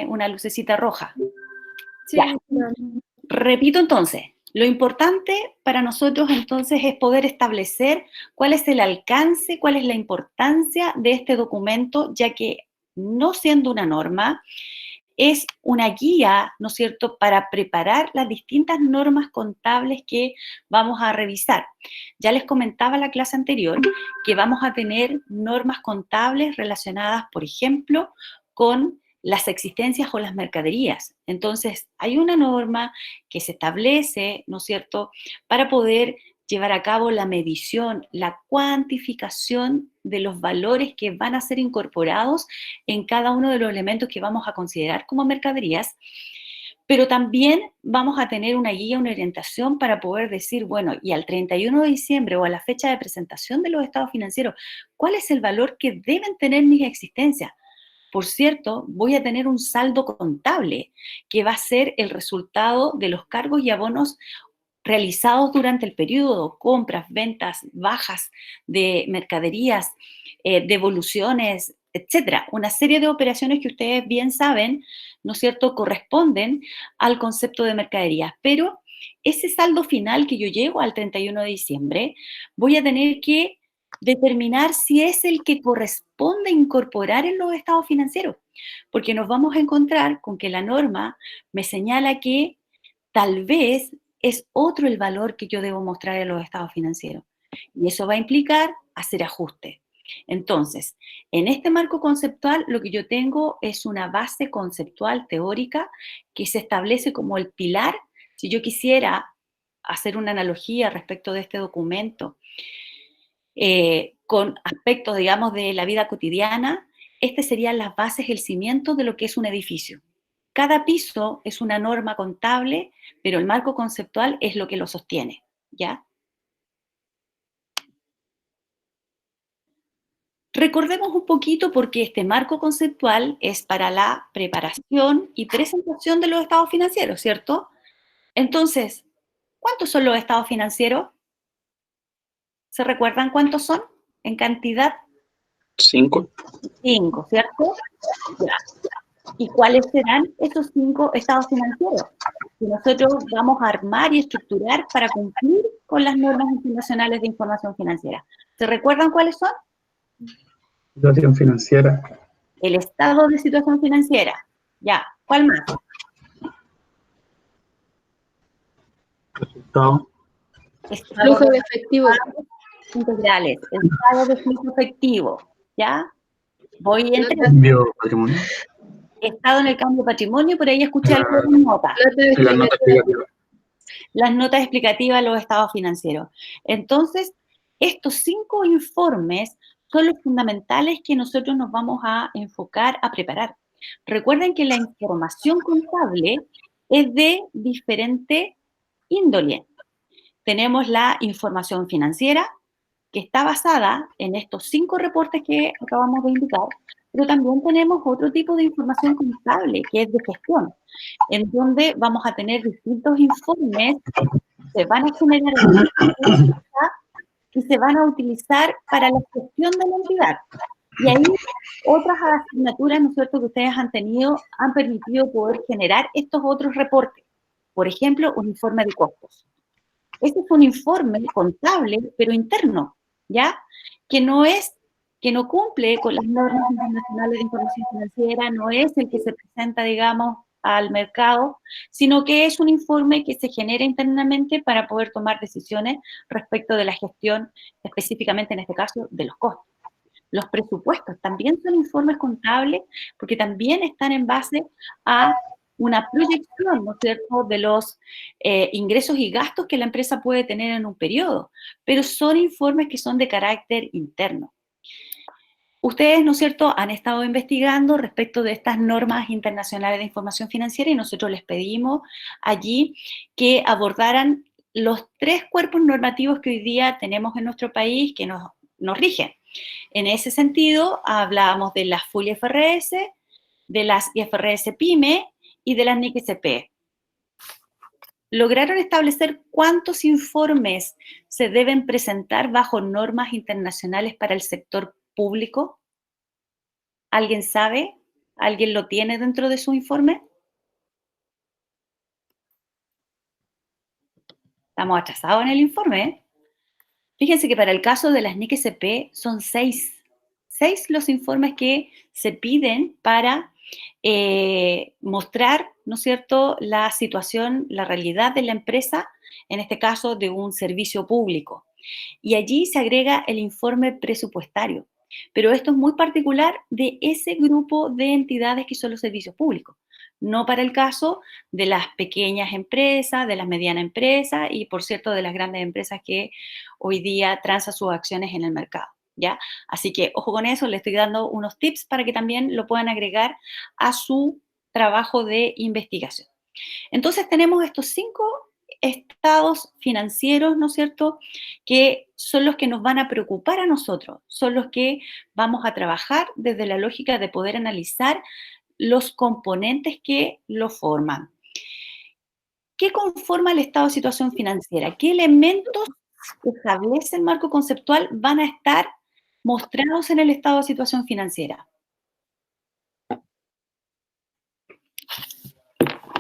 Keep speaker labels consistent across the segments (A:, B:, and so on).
A: una lucecita roja.
B: Sí,
A: Ya.
B: claro.
A: Repito entonces, lo importante para nosotros entonces es poder establecer cuál es el alcance, cuál es la importancia de este documento, ya que no siendo una norma, es una guía, ¿no es cierto?, para preparar las distintas normas contables que vamos a revisar. Ya les comentaba en la clase anterior que vamos a tener normas contables relacionadas, por ejemplo, con las existencias o las mercaderías. Entonces, hay una norma que se establece, ¿no es cierto?, para poder llevar a cabo la medición, la cuantificación de los valores que van a ser incorporados en cada uno de los elementos que vamos a considerar como mercaderías, pero también vamos a tener una guía, una orientación para poder decir, bueno, y al 31 de diciembre o a la fecha de presentación de los estados financieros, ¿cuál es el valor que deben tener mis existencias? Por cierto, voy a tener un saldo contable que va a ser el resultado de los cargos y abonos realizados durante el periodo, compras, ventas, bajas de mercaderías, devoluciones, etcétera. Una serie de operaciones que ustedes bien saben, ¿no es cierto?, corresponden al concepto de mercaderías. Pero ese saldo final que yo llego al 31 de diciembre, voy a tener que determinar si es el que corresponde incorporar en los estados financieros, porque nos vamos a encontrar con que la norma me señala que tal vez es otro el valor que yo debo mostrar en los estados financieros. Y eso va a implicar hacer ajustes. Entonces, en este marco conceptual, lo que yo tengo es una base conceptual teórica que se establece como el pilar. Si yo quisiera hacer una analogía respecto de este documento con aspectos, digamos, de la vida cotidiana, este serían las bases, el cimiento de lo que es un edificio. Cada piso es una norma contable, pero el marco conceptual es lo que lo sostiene, ¿ya? Recordemos un poquito porque este marco conceptual es para la preparación y presentación de los estados financieros, ¿cierto? Entonces, ¿cuántos son los estados financieros? ¿Se recuerdan cuántos son en cantidad?
C: 5.
A: 5, ¿cierto? Ya. ¿Y cuáles serán esos 5 estados financieros que nosotros vamos a armar y estructurar para cumplir con las normas internacionales de información financiera? ¿Se recuerdan cuáles son?
C: Situación financiera.
A: El estado de situación financiera. Ya, ¿cuál más?
C: Resultado.
B: Flujo de efectivo.
A: Integrales, el estado de flujo efectivo, ¿ya? Voy a entrar.
C: Cambio patrimonio.
A: Estado en el cambio de patrimonio, por ahí escuché algo de notas.
C: Y la nota explicativa.
A: Las notas explicativas de los estados financieros. Entonces, estos 5 informes son los fundamentales que nosotros nos vamos a enfocar a preparar. Recuerden que la información contable es de diferente índole. Tenemos la información financiera, que está basada en estos 5 reportes que acabamos de indicar, pero también tenemos otro tipo de información contable, que es de gestión, en donde vamos a tener distintos informes que se van a generar en la empresa y se van a utilizar para la gestión de la entidad. Y ahí otras asignaturas, ¿no es cierto?, que ustedes han tenido, han permitido poder generar estos otros reportes. Por ejemplo, un informe de costos. Este es un informe contable, pero interno, ¿ya? Que no cumple con las normas internacionales de información financiera, no es el que se presenta, digamos, al mercado, sino que es un informe que se genera internamente para poder tomar decisiones respecto de la gestión, específicamente en este caso, de los costos. Los presupuestos también son informes contables porque también están en base a una proyección, ¿no es cierto?, de los ingresos y gastos que la empresa puede tener en un periodo, pero son informes que son de carácter interno. Ustedes, ¿no es cierto?, han estado investigando respecto de estas normas internacionales de información financiera y nosotros les pedimos allí que abordaran los 3 cuerpos normativos que hoy día tenemos en nuestro país que nos rigen. En ese sentido, hablábamos de las full IFRS, de las IFRS PYME y de las NIC SP. ¿Lograron establecer cuántos informes se deben presentar bajo normas internacionales para el sector público? ¿Alguien sabe? ¿Alguien lo tiene dentro de su informe? Estamos atrasados en el informe, ¿eh? Fíjense que para el caso de las NIC SP son 6 los informes que se piden para mostrar, ¿no es cierto?, la situación, la realidad de la empresa, en este caso de un servicio público. Y allí se agrega el informe presupuestario. Pero esto es muy particular de ese grupo de entidades que son los servicios públicos, no para el caso de las pequeñas empresas, de las medianas empresas y, por cierto, de las grandes empresas que hoy día transan sus acciones en el mercado, ¿ya? Así que, ojo con eso, le estoy dando unos tips para que también lo puedan agregar a su trabajo de investigación. Entonces, tenemos estos 5 estados financieros, ¿no es cierto?, que son los que nos van a preocupar a nosotros, son los que vamos a trabajar desde la lógica de poder analizar los componentes que lo forman. ¿Qué conforma el estado de situación financiera? ¿Qué elementos que establece el marco conceptual van a estar mostrados en el estado de situación financiera?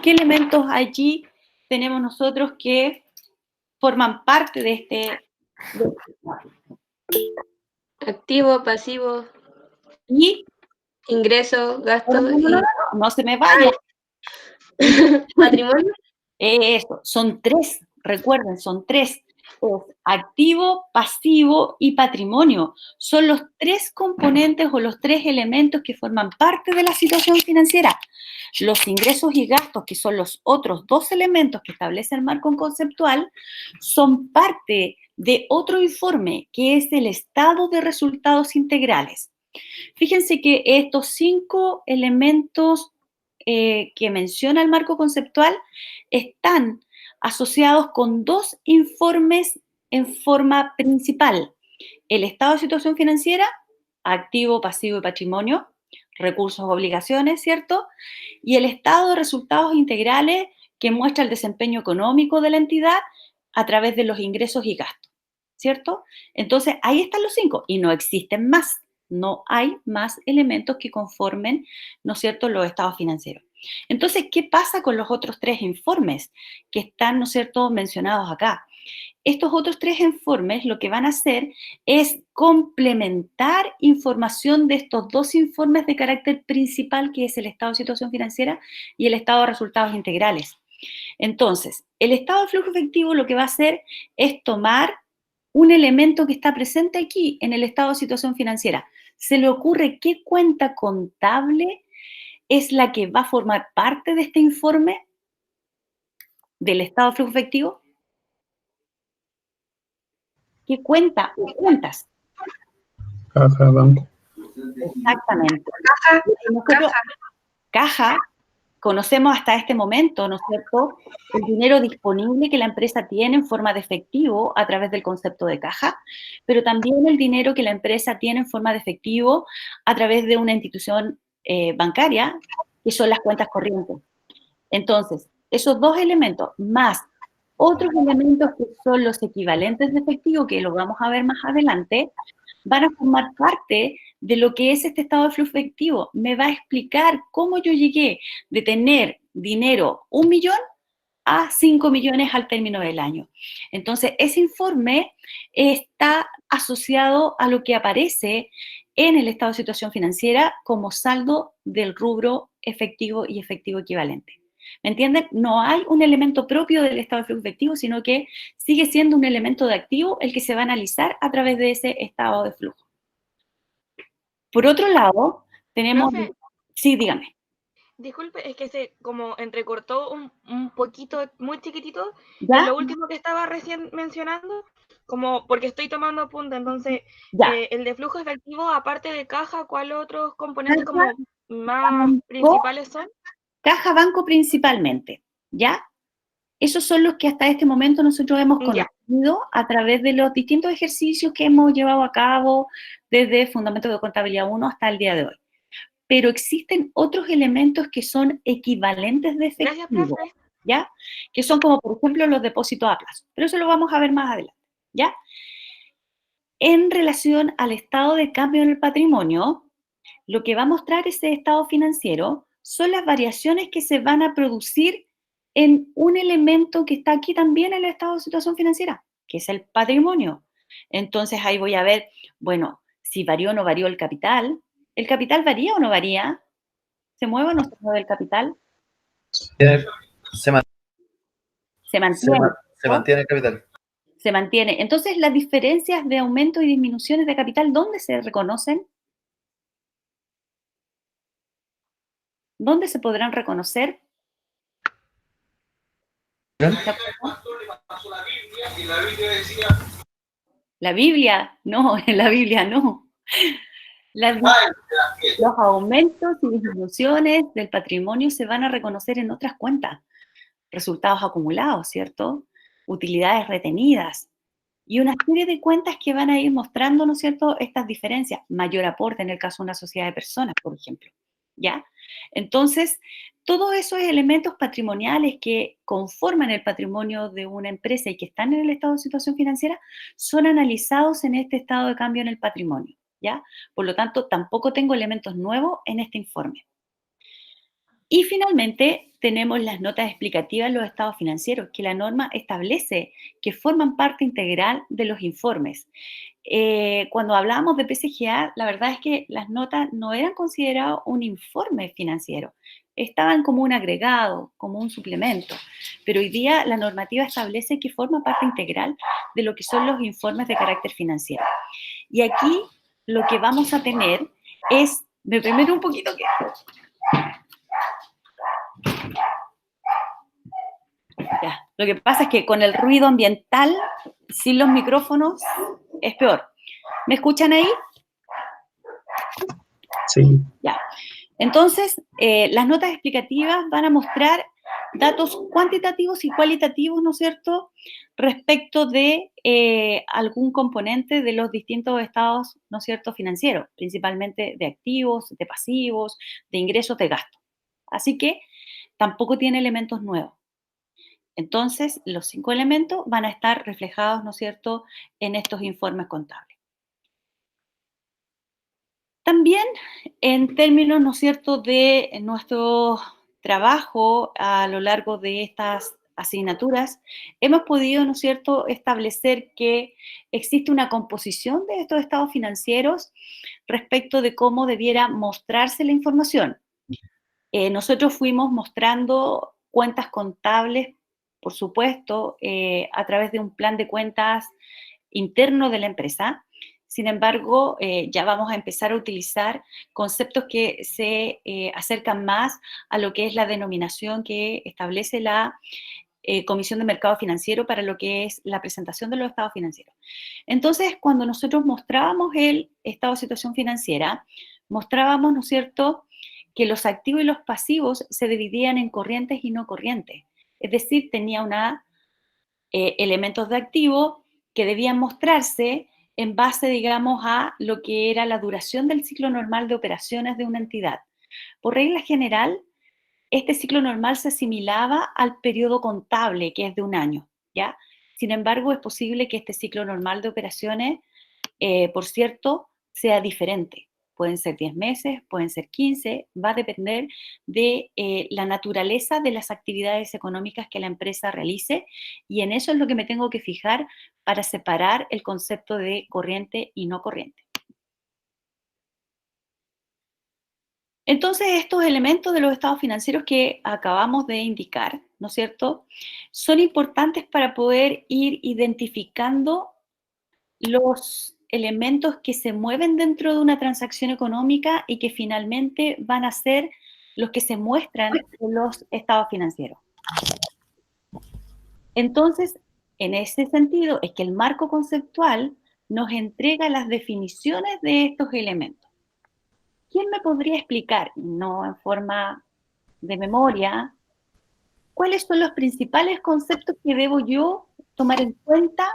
A: ¿Qué elementos allí tenemos nosotros que forman parte de este?
B: Activo, pasivo,
A: Y
B: ingreso, gasto
A: no se me vaya.
B: patrimonio.
A: Eso, son 3, recuerden, son 3. Es activo, pasivo y patrimonio. Son los 3 componentes o los 3 elementos que forman parte de la situación financiera. Los ingresos y gastos, que son los otros 2 elementos que establece el marco conceptual, son parte de otro informe que es el estado de resultados integrales. Fíjense que estos 5 elementos que menciona el marco conceptual están asociados con 2 informes en forma principal. El estado de situación financiera, activo, pasivo y patrimonio, recursos, obligaciones, ¿cierto? Y el estado de resultados integrales que muestra el desempeño económico de la entidad a través de los ingresos y gastos, ¿cierto? Entonces, ahí están los 5 y no existen más. No hay más elementos que conformen, ¿no es cierto?, los estados financieros. Entonces, ¿qué pasa con los otros 3 informes que están, ¿no es cierto?, mencionados acá? Estos otros 3 informes lo que van a hacer es complementar información de estos 2 informes de carácter principal, que es el estado de situación financiera y el estado de resultados integrales. Entonces, el estado de flujo efectivo lo que va a hacer es tomar un elemento que está presente aquí en el estado de situación financiera. ¿Se le ocurre qué cuenta contable es la que va a formar parte de este informe del estado de flujo efectivo? ¿Qué cuenta o cuentas?
C: Caja, banco.
A: Exactamente. Nosotros, caja, conocemos hasta este momento, ¿no es cierto?, el dinero disponible que la empresa tiene en forma de efectivo a través del concepto de caja, pero también el dinero que la empresa tiene en forma de efectivo a través de una institución bancaria, que son las cuentas corrientes. Entonces, esos 2 elementos, más otros elementos que son los equivalentes de efectivo, que lo vamos a ver más adelante, van a formar parte de lo que es este estado de flujo efectivo. Me va a explicar cómo yo llegué de tener dinero 1 millón a 5 millones al término del año. Entonces, ese informe está asociado a lo que aparece en el estado de situación financiera como saldo del rubro efectivo y efectivo equivalente. ¿Me entienden? No hay un elemento propio del estado de flujo efectivo, sino que sigue siendo un elemento de activo el que se va a analizar a través de ese estado de flujo. Por otro lado, tenemos...
D: Profe,
A: sí, dígame.
D: disculpe, es que se como entrecortó un poquito, muy chiquitito,
A: ¿Ya?
D: en lo último que estaba recién mencionando, como porque estoy tomando apunte, entonces,
A: Ya.
D: el de flujo efectivo, aparte de caja, ¿cuáles otros componentes
A: Caja,
D: como más
A: banco,
D: principales son?
A: Caja, banco principalmente, ¿ya? Esos son los que hasta este momento nosotros hemos
D: Ya.
A: conocido a través de los distintos ejercicios que hemos llevado a cabo desde Fundamentos de Contabilidad 1 hasta el día de hoy. Pero existen otros elementos que son equivalentes de
D: Gracias,
A: efectivo,
D: profe.
A: ¿ya? Que son como, por ejemplo, los depósitos a plazo. Pero eso lo vamos a ver más adelante, ¿ya? En relación al estado de cambio en el patrimonio, lo que va a mostrar ese estado financiero son las variaciones que se van a producir en un elemento que está aquí también en el estado de situación financiera, que es el patrimonio. Entonces ahí voy a ver, bueno, si varió o no varió el capital varía o no varía, se mueve o no se mueve el capital,
E: Se man-
A: se mantiene,
E: se
A: ¿no?
E: mantiene el capital.
A: Se mantiene. Entonces, las diferencias de aumento y disminuciones de capital, ¿dónde se reconocen? ¿Dónde se podrán reconocer? ¿Se acuerdan? La Biblia, no, en la Biblia no. Los aumentos y disminuciones del patrimonio se van a reconocer en otras cuentas. Resultados acumulados, ¿cierto? Utilidades retenidas. Y una serie de cuentas que van a ir mostrando, ¿no es cierto?, estas diferencias. Mayor aporte en el caso de una sociedad de personas, por ejemplo. ¿Ya? Entonces, todos esos elementos patrimoniales que conforman el patrimonio de una empresa y que están en el estado de situación financiera son analizados en este estado de cambio en el patrimonio. ¿Ya? Por lo tanto, tampoco tengo elementos nuevos en este informe. Y finalmente, tenemos las notas explicativas en los estados financieros, que la norma establece que forman parte integral de los informes. Cuando hablábamos de PCGA, la verdad es que las notas no eran consideradas un informe financiero, estaban como un agregado, como un suplemento, pero hoy día la normativa establece que forma parte integral de lo que son los informes de carácter financiero. Y aquí lo que vamos a tener es, me permito un poquito que... Ya. Lo que pasa es que con el ruido ambiental, sin los micrófonos, es peor. ¿Me escuchan ahí?
C: Sí.
A: Ya. Entonces, las notas explicativas van a mostrar datos cuantitativos y cualitativos, ¿no es cierto?, respecto de algún componente de los distintos estados, ¿no es cierto?, financieros, principalmente de activos, de pasivos, de ingresos, de gastos. Así que tampoco tiene elementos nuevos. Entonces, los 5 elementos van a estar reflejados, ¿no es cierto?, en estos informes contables. También, en términos, ¿no es cierto?, de nuestro trabajo a lo largo de estas asignaturas, hemos podido, ¿no es cierto?, establecer que existe una composición de estos estados financieros respecto de cómo debiera mostrarse la información. Nosotros fuimos mostrando cuentas contables, por supuesto, a través de un plan de cuentas interno de la empresa. Sin embargo, ya vamos a empezar a utilizar conceptos que se acercan más a lo que es la denominación que establece la Comisión de Mercado Financiero para lo que es la presentación de los estados financieros. Entonces, cuando nosotros mostrábamos el estado de situación financiera, mostrábamos, ¿no es cierto?, que los activos y los pasivos se dividían en corrientes y no corrientes. Es decir, tenía elementos de activo que debían mostrarse en base, digamos, a lo que era la duración del ciclo normal de operaciones de una entidad. Por regla general, este ciclo normal se asimilaba al periodo contable, que es de un año, ¿ya? Sin embargo, es posible que este ciclo normal de operaciones, por cierto, sea diferente. Pueden ser 10 meses, pueden ser 15, va a depender de la naturaleza de las actividades económicas que la empresa realice, y en eso es lo que me tengo que fijar para separar el concepto de corriente y no corriente. Entonces, estos elementos de los estados financieros que acabamos de indicar, ¿no es cierto?, son importantes para poder ir identificando los elementos que se mueven dentro de una transacción económica y que finalmente van a ser los que se muestran en los estados financieros. Entonces, en ese sentido, es que el marco conceptual nos entrega las definiciones de estos elementos. ¿Quién me podría explicar, no en forma de memoria, cuáles son los principales conceptos que debo yo tomar en cuenta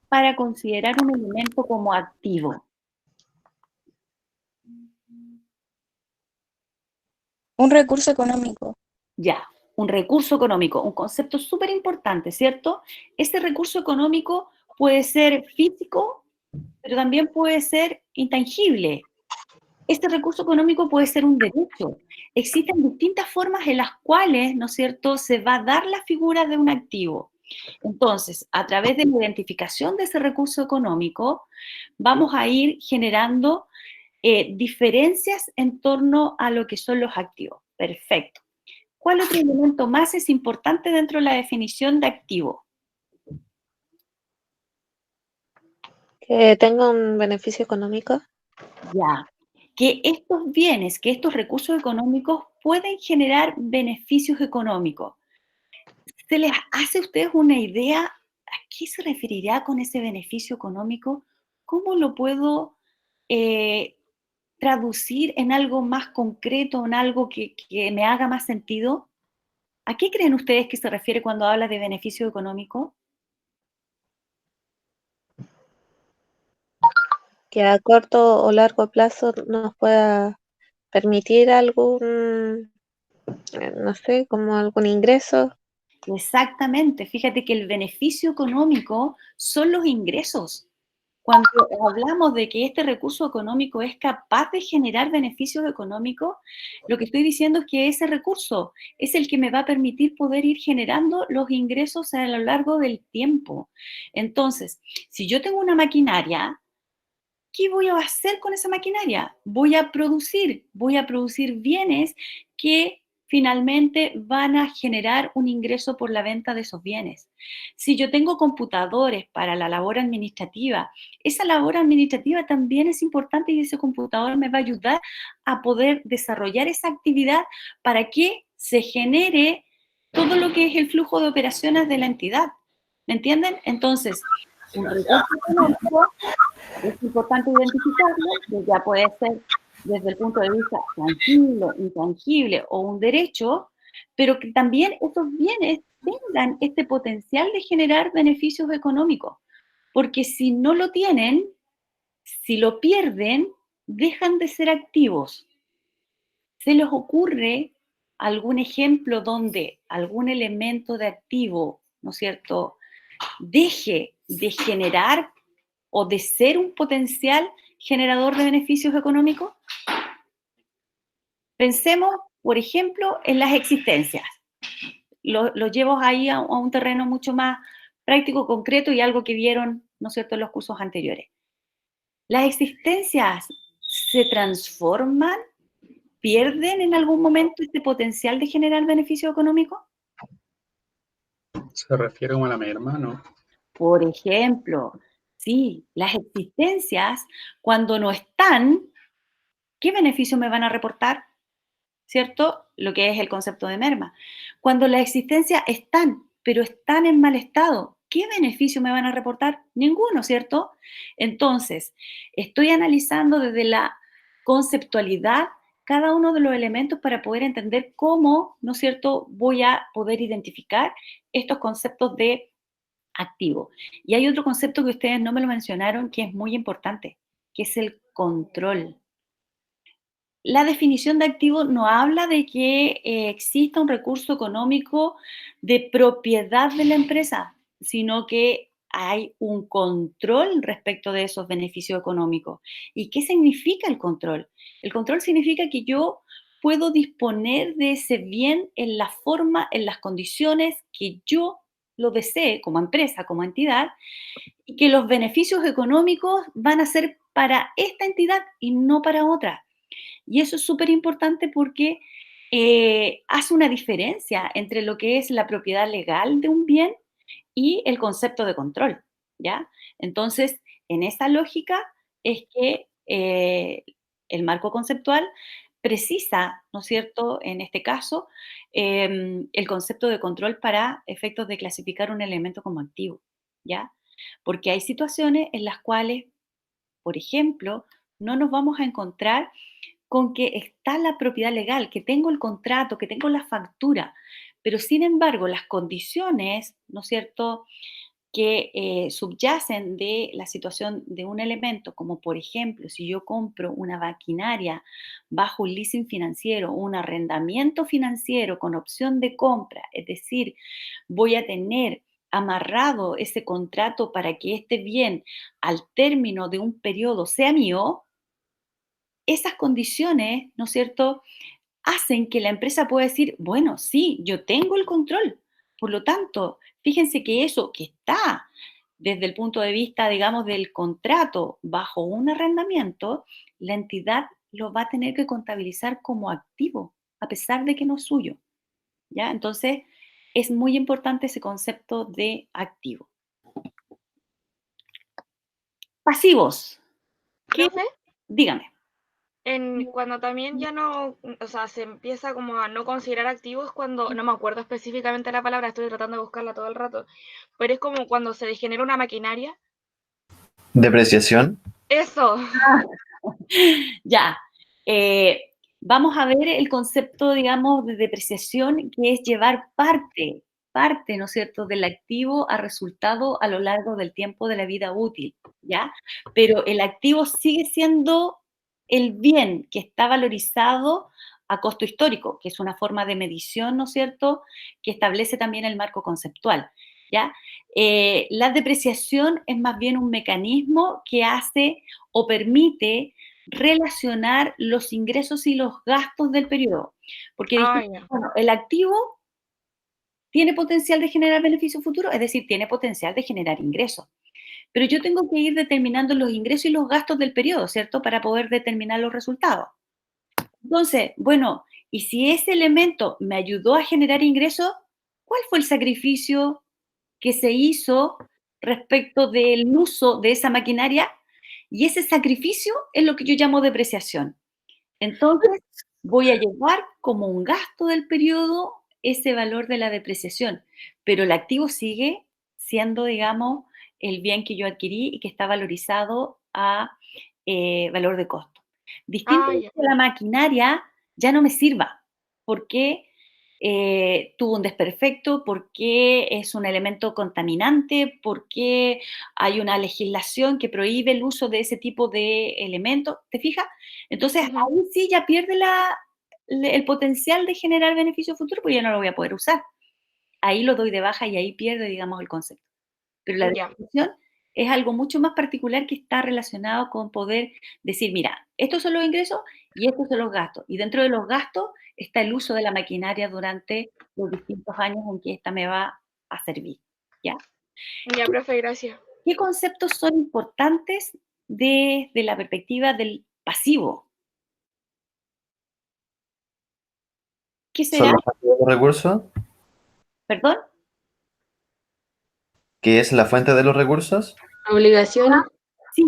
A: para considerar un elemento como activo?
F: Un recurso económico.
A: Ya, un recurso económico, un concepto súper importante, ¿cierto? Ese recurso económico puede ser físico, pero también puede ser intangible. Este recurso económico puede ser un derecho. Existen distintas formas en las cuales, ¿no es cierto?, se va a dar la figura de un activo. Entonces, a través de la identificación de ese recurso económico, vamos a ir generando diferencias en torno a lo que son los activos. Perfecto. ¿Cuál otro elemento más es importante dentro de la definición de activo?
G: Que tenga un beneficio económico.
A: Ya. Que estos bienes, que estos recursos económicos pueden generar beneficios económicos. ¿Se les hace a ustedes una idea a qué se referirá con ese beneficio económico? ¿Cómo lo puedo traducir en algo más concreto, en algo que me haga más sentido? ¿A qué creen ustedes que se refiere cuando habla de beneficio económico?
G: Que a corto o largo plazo nos pueda permitir algún, no sé, como algún ingreso.
A: Exactamente, fíjate que el beneficio económico son los ingresos. Cuando hablamos de que este recurso económico es capaz de generar beneficios económicos, lo que estoy diciendo es que ese recurso es el que me va a permitir poder ir generando los ingresos a lo largo del tiempo. Entonces, si yo tengo una maquinaria, ¿qué voy a hacer con esa maquinaria? Voy a producir bienes que finalmente van a generar un ingreso por la venta de esos bienes. Si yo tengo computadores para la labor administrativa, esa labor administrativa también es importante y ese computador me va a ayudar a poder desarrollar esa actividad para que se genere todo lo que es el flujo de operaciones de la entidad. ¿Me entienden? Entonces, un recurso económico es importante identificarlo, que ya puede ser desde el punto de vista tangible, intangible o un derecho, pero que también estos bienes tengan este potencial de generar beneficios económicos, porque si no lo tienen, si lo pierden, dejan de ser activos. ¿Se les ocurre algún ejemplo donde algún elemento de activo, ¿no es cierto?, deje de generar o de ser un potencial generador de beneficios económicos? Pensemos, por ejemplo, en las existencias. Lo llevo ahí a un terreno mucho más práctico, concreto y algo que vieron, ¿no es cierto?, en los cursos anteriores. ¿Las existencias se transforman, pierden en algún momento este potencial de generar beneficio económico?
C: Se refiere como a la merma, ¿no?
A: Por ejemplo, sí, las existencias, cuando no están, ¿qué beneficio me van a reportar? ¿Cierto? Lo que es el concepto de merma. Cuando las existencias están, pero están en mal estado, ¿qué beneficio me van a reportar? Ninguno, ¿cierto? Entonces, estoy analizando desde la conceptualidad cada uno de los elementos para poder entender cómo, ¿no es cierto?, voy a poder identificar estos conceptos de activo. Y hay otro concepto que ustedes no me lo mencionaron que es muy importante, que es el control. La definición de activo no habla de que exista un recurso económico de propiedad de la empresa, sino que hay un control respecto de esos beneficios económicos. ¿Y qué significa el control? El control significa que yo puedo disponer de ese bien en la forma, en las condiciones que yo lo desee como empresa, como entidad, y que los beneficios económicos van a ser para esta entidad y no para otra. Y eso es súper importante porque hace una diferencia entre lo que es la propiedad legal de un bien y el concepto de control, ¿ya? Entonces, en esa lógica es que el marco conceptual precisa, ¿no es cierto?, en este caso, el concepto de control para efectos de clasificar un elemento como activo, ¿ya? Porque hay situaciones en las cuales, por ejemplo, no nos vamos a encontrar con que está la propiedad legal, que tengo el contrato, que tengo la factura, pero sin embargo las condiciones, ¿no es cierto?, que subyacen de la situación de un elemento, como por ejemplo, si yo compro una maquinaria bajo un leasing financiero, un arrendamiento financiero con opción de compra, es decir, voy a tener amarrado ese contrato para que este bien al término de un periodo sea mío, esas condiciones, ¿no es cierto?, hacen que la empresa pueda decir, bueno, sí, yo tengo el control. Por lo tanto, fíjense que eso que está desde el punto de vista, digamos, del contrato bajo un arrendamiento, la entidad lo va a tener que contabilizar como activo, a pesar de que no es suyo, ¿ya? Entonces, es muy importante ese concepto de activo. Pasivos. ¿Qué?
D: Profe,
A: Dígame.
D: cuando también ya no, o sea, se empieza como a no considerar activos cuando, no me acuerdo específicamente la palabra, estoy tratando de buscarla todo el rato, pero es como cuando se degenera una maquinaria.
E: Depreciación.
D: Eso.
A: Ya. Vamos a ver el concepto, digamos, de depreciación, que es llevar parte, ¿no es cierto?, del activo a resultado a lo largo del tiempo de la vida útil, ¿ya? Pero el activo sigue siendo el bien que está valorizado a costo histórico, que es una forma de medición, ¿no es cierto?, que establece también el marco conceptual, ¿ya? La depreciación es más bien un mecanismo que hace o permite relacionar los ingresos y los gastos del periodo. Porque dijimos,
D: Ya.
A: bueno, el activo tiene potencial de generar beneficio futuro, es decir, tiene potencial de generar ingresos. Pero yo tengo que ir determinando los ingresos y los gastos del periodo, ¿cierto? Para poder determinar los resultados. Entonces, bueno, y si ese elemento me ayudó a generar ingresos, ¿cuál fue el sacrificio que se hizo respecto del uso de esa maquinaria? Y ese sacrificio es lo que yo llamo depreciación. Entonces, voy a llevar como un gasto del periodo ese valor de la depreciación, pero el activo sigue siendo, digamos, el bien que yo adquirí y que está valorizado a valor de costo. Distinto es
D: Ya.
A: que la maquinaria ya no me sirva, porque tuvo un desperfecto, porque es un elemento contaminante, porque hay una legislación que prohíbe el uso de ese tipo de elementos, ¿te fijas? Entonces,
D: Ujú.
A: ahí sí ya pierde el potencial de generar beneficio futuro, porque ya no lo voy a poder usar. Ahí lo doy de baja y ahí pierde, digamos, el concepto. Pero la
D: Ya.
A: depreciación es algo mucho más particular que está relacionado con poder decir, mira, estos son los ingresos y estos son los gastos. Y dentro de los gastos está el uso de la maquinaria durante los distintos años en que esta me va a servir, ¿ya?
D: Ya, profe, gracias.
A: ¿Qué conceptos son importantes desde la perspectiva del pasivo? ¿Qué
E: Son
A: será?
E: los activos de los recursos.
A: ¿Perdón?
E: ¿Qué es la fuente de los recursos?
B: Obligaciones.
A: Sí,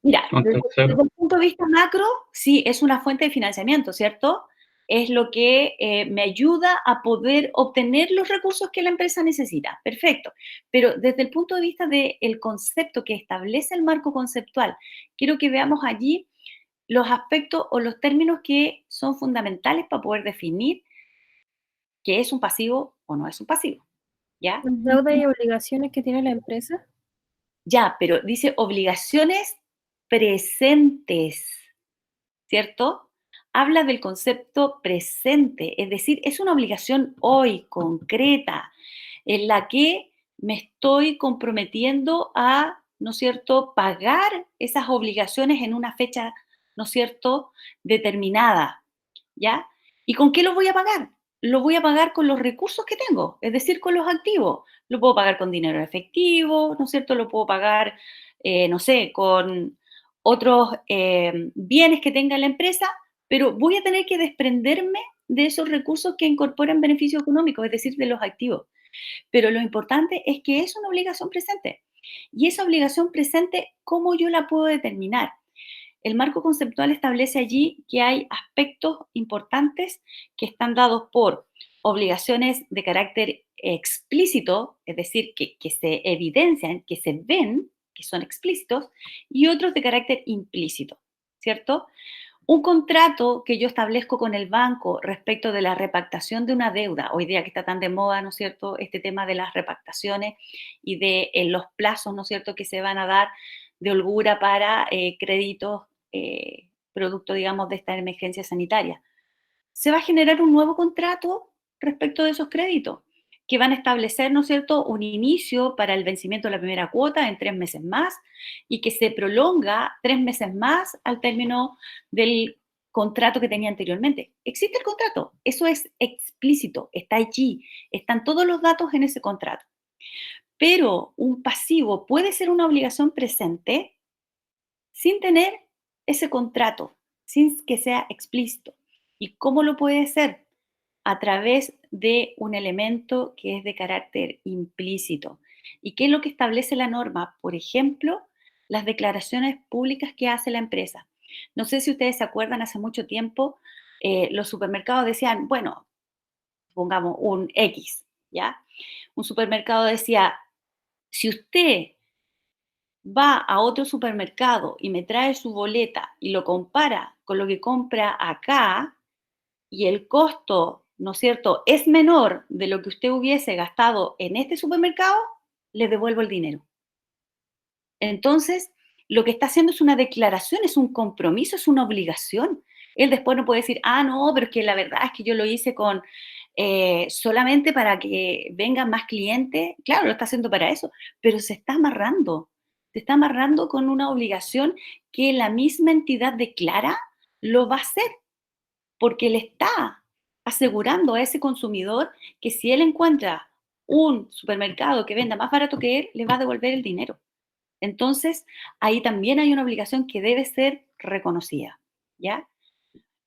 A: mira,
C: Un
A: desde
C: tercero.
A: el punto de vista macro, sí, es una fuente de financiamiento, ¿cierto? Es lo que me ayuda a poder obtener los recursos que la empresa necesita. Perfecto. Pero desde el punto de vista del concepto que establece el marco conceptual, quiero que veamos allí los aspectos o los términos que son fundamentales para poder definir qué es un pasivo o no es un pasivo. ¿Ya?
F: ¿Las deudas y obligaciones que tiene la empresa?
A: Ya, pero dice obligaciones presentes, ¿cierto? Habla del concepto presente, es decir, es una obligación hoy, concreta, en la que me estoy comprometiendo a, ¿no es cierto?, pagar esas obligaciones en una fecha, ¿no es cierto?, determinada, ¿ya? ¿Y con qué lo voy a pagar? Lo voy a pagar con los recursos que tengo, es decir, con los activos. Lo puedo pagar con dinero efectivo, ¿no es cierto? Lo puedo pagar, no sé, con otros bienes que tenga la empresa, pero voy a tener que desprenderme de esos recursos que incorporan beneficios económicos, es decir, de los activos. Pero lo importante es que es una obligación presente. Y esa obligación presente, ¿cómo yo la puedo determinar? El marco conceptual establece allí que hay aspectos importantes que están dados por obligaciones de carácter explícito, es decir, que se evidencian, que se ven, que son explícitos, y otros de carácter implícito, ¿cierto? Un contrato que yo establezco con el banco respecto de la repactación de una deuda, hoy día que está tan de moda, ¿no es cierto?, este tema de las repactaciones y de los plazos, ¿no es cierto?, que se van a dar de holgura para créditos producto, digamos, de esta emergencia sanitaria. Se va a generar un nuevo contrato respecto de esos créditos, que van a establecer, ¿no es cierto?, un inicio para el vencimiento de la primera cuota en 3 meses más y que se prolonga 3 meses más al término del contrato que tenía anteriormente. Existe el contrato, eso es explícito, está allí, están todos los datos en ese contrato. Pero un pasivo puede ser una obligación presente sin tener ese contrato, sin que sea explícito. ¿Y cómo lo puede ser? A través de un elemento que es de carácter implícito. ¿Y qué es lo que establece la norma? Por ejemplo, las declaraciones públicas que hace la empresa. No sé si ustedes se acuerdan, hace mucho tiempo, los supermercados decían, bueno, pongamos un X, ¿ya? Un supermercado decía, si usted va a otro supermercado y me trae su boleta y lo compara con lo que compra acá, y el costo, ¿no es cierto?, es menor de lo que usted hubiese gastado en este supermercado, le devuelvo el dinero. Entonces, lo que está haciendo es una declaración, es un compromiso, es una obligación. Él después no puede decir, ah, no, pero es que la verdad es que yo lo hice con solamente para que vengan más clientes. Claro, lo está haciendo para eso, pero se está amarrando con una obligación que la misma entidad declara lo va a hacer, porque le está asegurando a ese consumidor que si él encuentra un supermercado que venda más barato que él, le va a devolver el dinero. Entonces, ahí también hay una obligación que debe ser reconocida, ¿ya?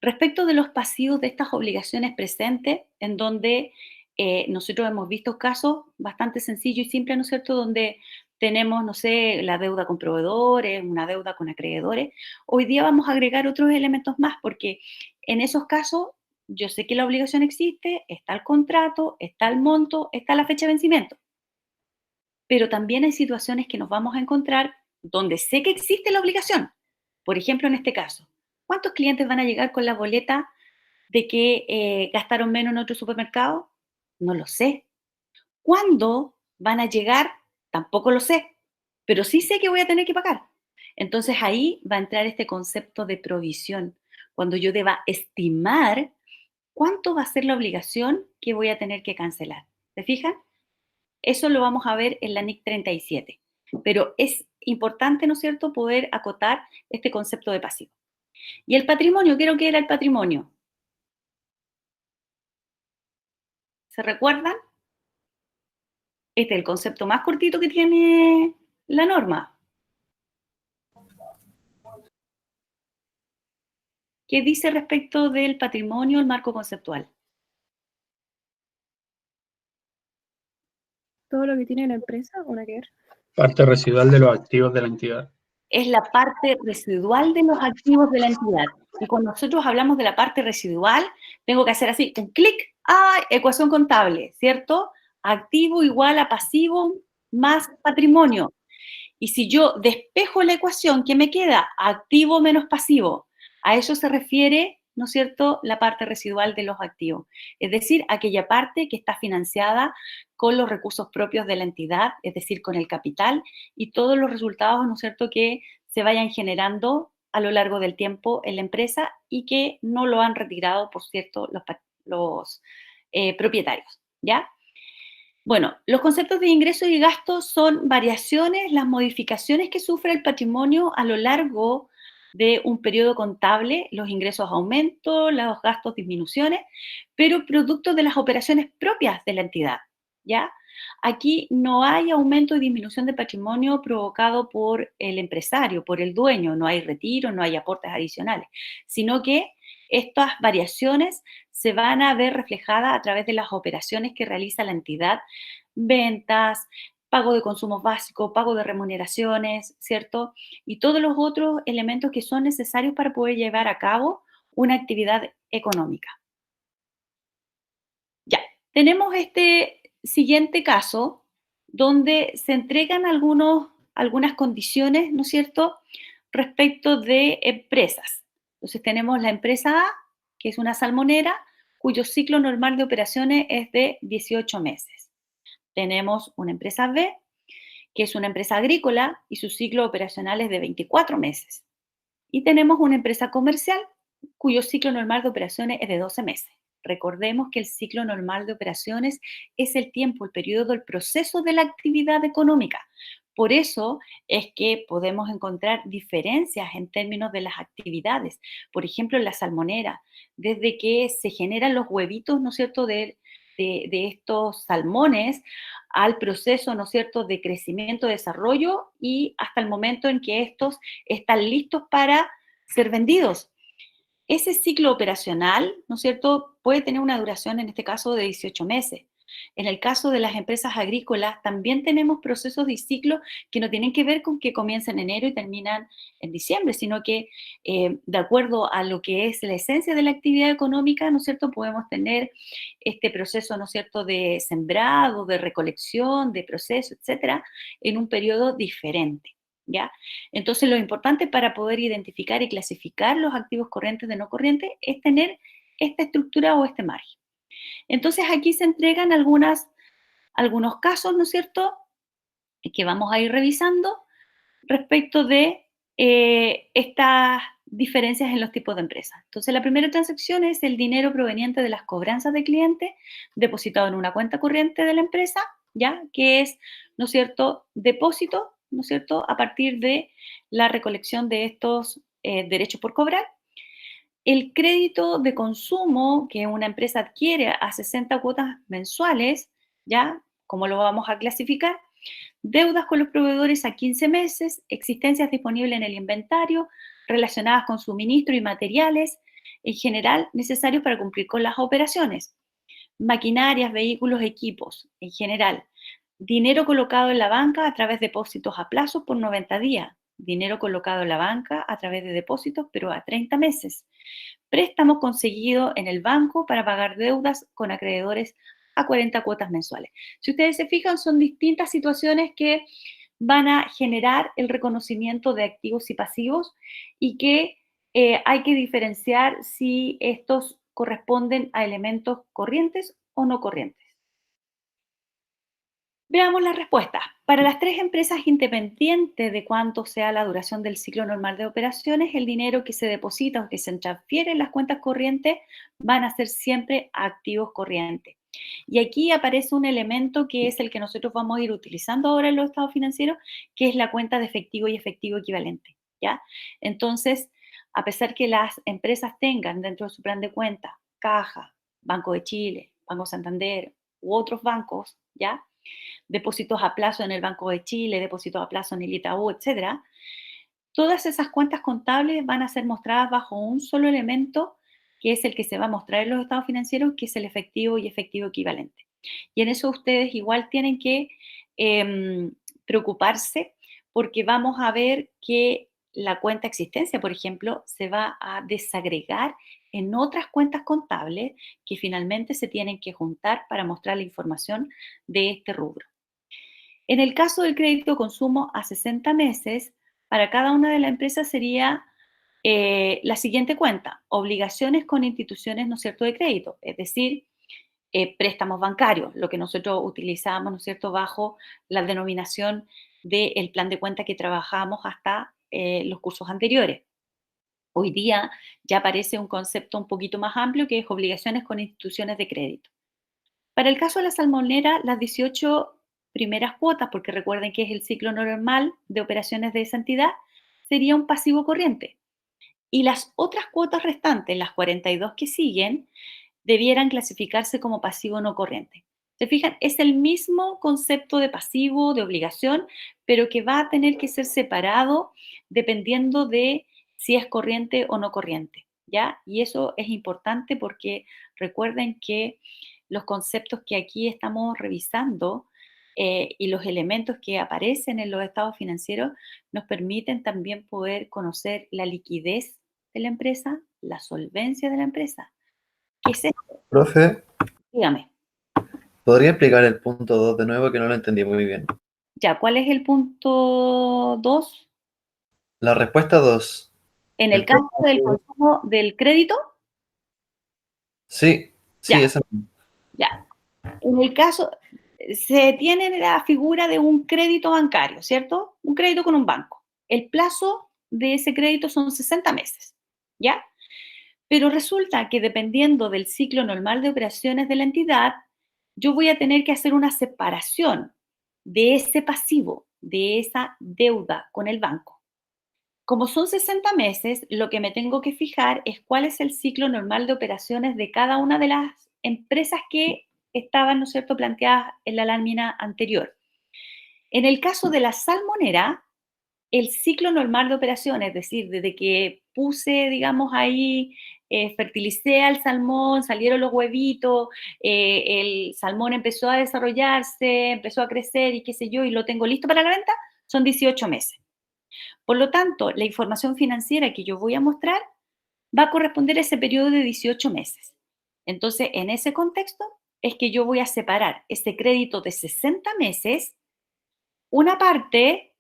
A: Respecto de los pasivos de estas obligaciones presentes, en donde nosotros hemos visto casos bastante sencillos y simples, ¿no es cierto?, donde tenemos, no sé, la deuda con proveedores, una deuda con acreedores. Hoy día vamos a agregar otros elementos más, porque en esos casos yo sé que la obligación existe, está el contrato, está el monto, está la fecha de vencimiento. Pero también hay situaciones que nos vamos a encontrar donde sé que existe la obligación. Por ejemplo, en este caso, ¿cuántos clientes van a llegar con la boleta de que gastaron menos en otro supermercado? No lo sé. ¿Cuándo van a llegar? Tampoco lo sé. Pero sí sé que voy a tener que pagar. Entonces ahí va a entrar este concepto de provisión, cuando yo deba estimar cuánto va a ser la obligación que voy a tener que cancelar. ¿Se fijan? Eso lo vamos a ver en la NIC 37. Pero es importante, ¿no es cierto?, poder acotar este concepto de pasivo. Y el patrimonio, ¿qué era el patrimonio? ¿Se recuerdan? Este es el concepto más cortito que tiene la norma. ¿Qué dice respecto del patrimonio el marco conceptual?
F: Todo lo que tiene la empresa, ¿o nada que ver?
C: Parte residual de los activos de la entidad.
A: Es la parte residual de los activos de la entidad. Y cuando nosotros hablamos de la parte residual, tengo que hacer así, un clic, ecuación contable, ¿cierto? Activo igual a pasivo más patrimonio. Y si yo despejo la ecuación, ¿qué me queda? Activo menos pasivo. A eso se refiere, ¿no es cierto?, la parte residual de los activos. Es decir, aquella parte que está financiada con los recursos propios de la entidad, es decir, con el capital y todos los resultados, ¿no es cierto?, que se vayan generando a lo largo del tiempo en la empresa y que no lo han retirado, por cierto, los propietarios, ¿ya? Bueno, los conceptos de ingresos y gastos son variaciones, las modificaciones que sufre el patrimonio a lo largo de un periodo contable, los ingresos aumentos, los gastos disminuciones, pero producto de las operaciones propias de la entidad, ¿ya? Aquí no hay aumento y disminución de patrimonio provocado por el empresario, por el dueño, no hay retiro, no hay aportes adicionales, sino que estas variaciones se van a ver reflejadas a través de las operaciones que realiza la entidad, ventas, pago de consumos básicos, pago de remuneraciones, ¿cierto? Y todos los otros elementos que son necesarios para poder llevar a cabo una actividad económica. Ya, tenemos este siguiente caso donde se entregan algunas condiciones, ¿no es cierto?, respecto de empresas. Entonces tenemos la empresa A, que es una salmonera, cuyo ciclo normal de operaciones es de 18 meses. Tenemos una empresa B, que es una empresa agrícola y su ciclo operacional es de 24 meses. Y tenemos una empresa comercial, cuyo ciclo normal de operaciones es de 12 meses. Recordemos que el ciclo normal de operaciones es el tiempo, el periodo, el proceso de la actividad económica. Por eso es que podemos encontrar diferencias en términos de las actividades. Por ejemplo, en la salmonera, desde que se generan los huevitos, ¿no es cierto?, de estos salmones al proceso, ¿no es cierto?, de crecimiento, desarrollo y hasta el momento en que estos están listos para ser vendidos. Ese ciclo operacional, ¿no es cierto?, puede tener una duración, en este caso, de 18 meses. En el caso de las empresas agrícolas, también tenemos procesos de ciclo que no tienen que ver con que comiencen en enero y terminan en diciembre, sino que de acuerdo a lo que es la esencia de la actividad económica, ¿no es cierto?, podemos tener este proceso, ¿no es cierto?, de sembrado, de recolección, de proceso, etcétera, en un periodo diferente. ¿Ya? Entonces, lo importante para poder identificar y clasificar los activos corrientes de no corrientes es tener esta estructura o este margen. Entonces, aquí se entregan algunos casos, ¿no es cierto?, que vamos a ir revisando respecto de estas diferencias en los tipos de empresas. Entonces, la primera transacción es el dinero proveniente de las cobranzas de clientes depositado en una cuenta corriente de la empresa, ¿ya? Que es, ¿no es cierto?, depósito, ¿no es cierto?, a partir de la recolección de estos derechos por cobrar. El crédito de consumo que una empresa adquiere a 60 cuotas mensuales, ¿ya? ¿Cómo lo vamos a clasificar? Deudas con los proveedores a 15 meses, existencias disponibles en el inventario, relacionadas con suministro y materiales, en general necesarios para cumplir con las operaciones. Maquinarias, vehículos, equipos, en general. Dinero colocado en la banca a través de depósitos a plazo por 90 días. Dinero colocado en la banca a través de depósitos, pero a 30 meses. Préstamos conseguidos en el banco para pagar deudas con acreedores a 40 cuotas mensuales. Si ustedes se fijan, son distintas situaciones que van a generar el reconocimiento de activos y pasivos y que hay que diferenciar si estos corresponden a elementos corrientes o no corrientes. Veamos las respuestas. Para las tres empresas, independiente de cuánto sea la duración del ciclo normal de operaciones, el dinero que se deposita o que se transfiere en las cuentas corrientes van a ser siempre activos corrientes. Y aquí aparece un elemento que es el que nosotros vamos a ir utilizando ahora en los estados financieros, que es la cuenta de efectivo y efectivo equivalente, ¿ya? Entonces, a pesar que las empresas tengan dentro de su plan de cuenta Caja, Banco de Chile, Banco Santander u otros bancos, ¿ya?, depósitos a plazo en el Banco de Chile, depósitos a plazo en el Itaú, etcétera, todas esas cuentas contables van a ser mostradas bajo un solo elemento, que es el que se va a mostrar en los estados financieros, que es el efectivo y efectivo equivalente. Y en eso ustedes igual tienen que preocuparse, porque vamos a ver que la cuenta existencia, por ejemplo, se va a desagregar en otras cuentas contables que finalmente se tienen que juntar para mostrar la información de este rubro. En el caso del crédito consumo a 60 meses, para cada una de las empresas sería la siguiente cuenta: obligaciones con instituciones, ¿no es cierto?, de crédito, es decir, préstamos bancarios, lo que nosotros utilizamos, ¿no es cierto?, bajo la denominación del plan de cuenta que trabajamos hasta los cursos anteriores. Hoy día ya aparece un concepto un poquito más amplio, que es obligaciones con instituciones de crédito. Para el caso de la salmonera, las 18 primeras cuotas, porque recuerden que es el ciclo normal de operaciones de esa entidad, sería un pasivo corriente. Y las otras cuotas restantes, las 42 que siguen, debieran clasificarse como pasivo no corriente. ¿Se fijan? Es el mismo concepto de pasivo, de obligación, pero que va a tener que ser separado dependiendo de si es corriente o no corriente, ¿ya? Y eso es importante porque recuerden que los conceptos que aquí estamos revisando y los elementos que aparecen en los estados financieros nos permiten también poder conocer la liquidez de la empresa, la solvencia de la empresa. ¿Qué es esto?
E: Profe,
A: Dígame.
E: ¿podría explicar el punto 2 de nuevo, que no lo entendí muy bien?
A: Ya, ¿cuál es el punto 2?
E: La respuesta 2.
A: En el caso del consumo del crédito.
E: Sí,
A: Ya.
E: esa.
A: Ya. En el caso, se tiene la figura de un crédito bancario, ¿cierto? Un crédito con un banco. El plazo de ese crédito son 60 meses, ¿ya? Pero resulta que dependiendo del ciclo normal de operaciones de la entidad, yo voy a tener que hacer una separación de ese pasivo, de esa deuda con el banco. Como son 60 meses, lo que me tengo que fijar es cuál es el ciclo normal de operaciones de cada una de las empresas que estaban, ¿no es cierto?, planteadas en la lámina anterior. En el caso de la salmonera, el ciclo normal de operaciones, es decir, desde que puse, digamos, ahí, fertilicé al salmón, salieron los huevitos, el salmón empezó a desarrollarse, empezó a crecer y qué sé yo, y lo tengo listo para la venta, son 18 meses. Por lo tanto, la información financiera que yo voy a mostrar va a corresponder a ese periodo de 18 meses. Entonces, en ese contexto es que yo voy a separar ese crédito de 60 meses, una parte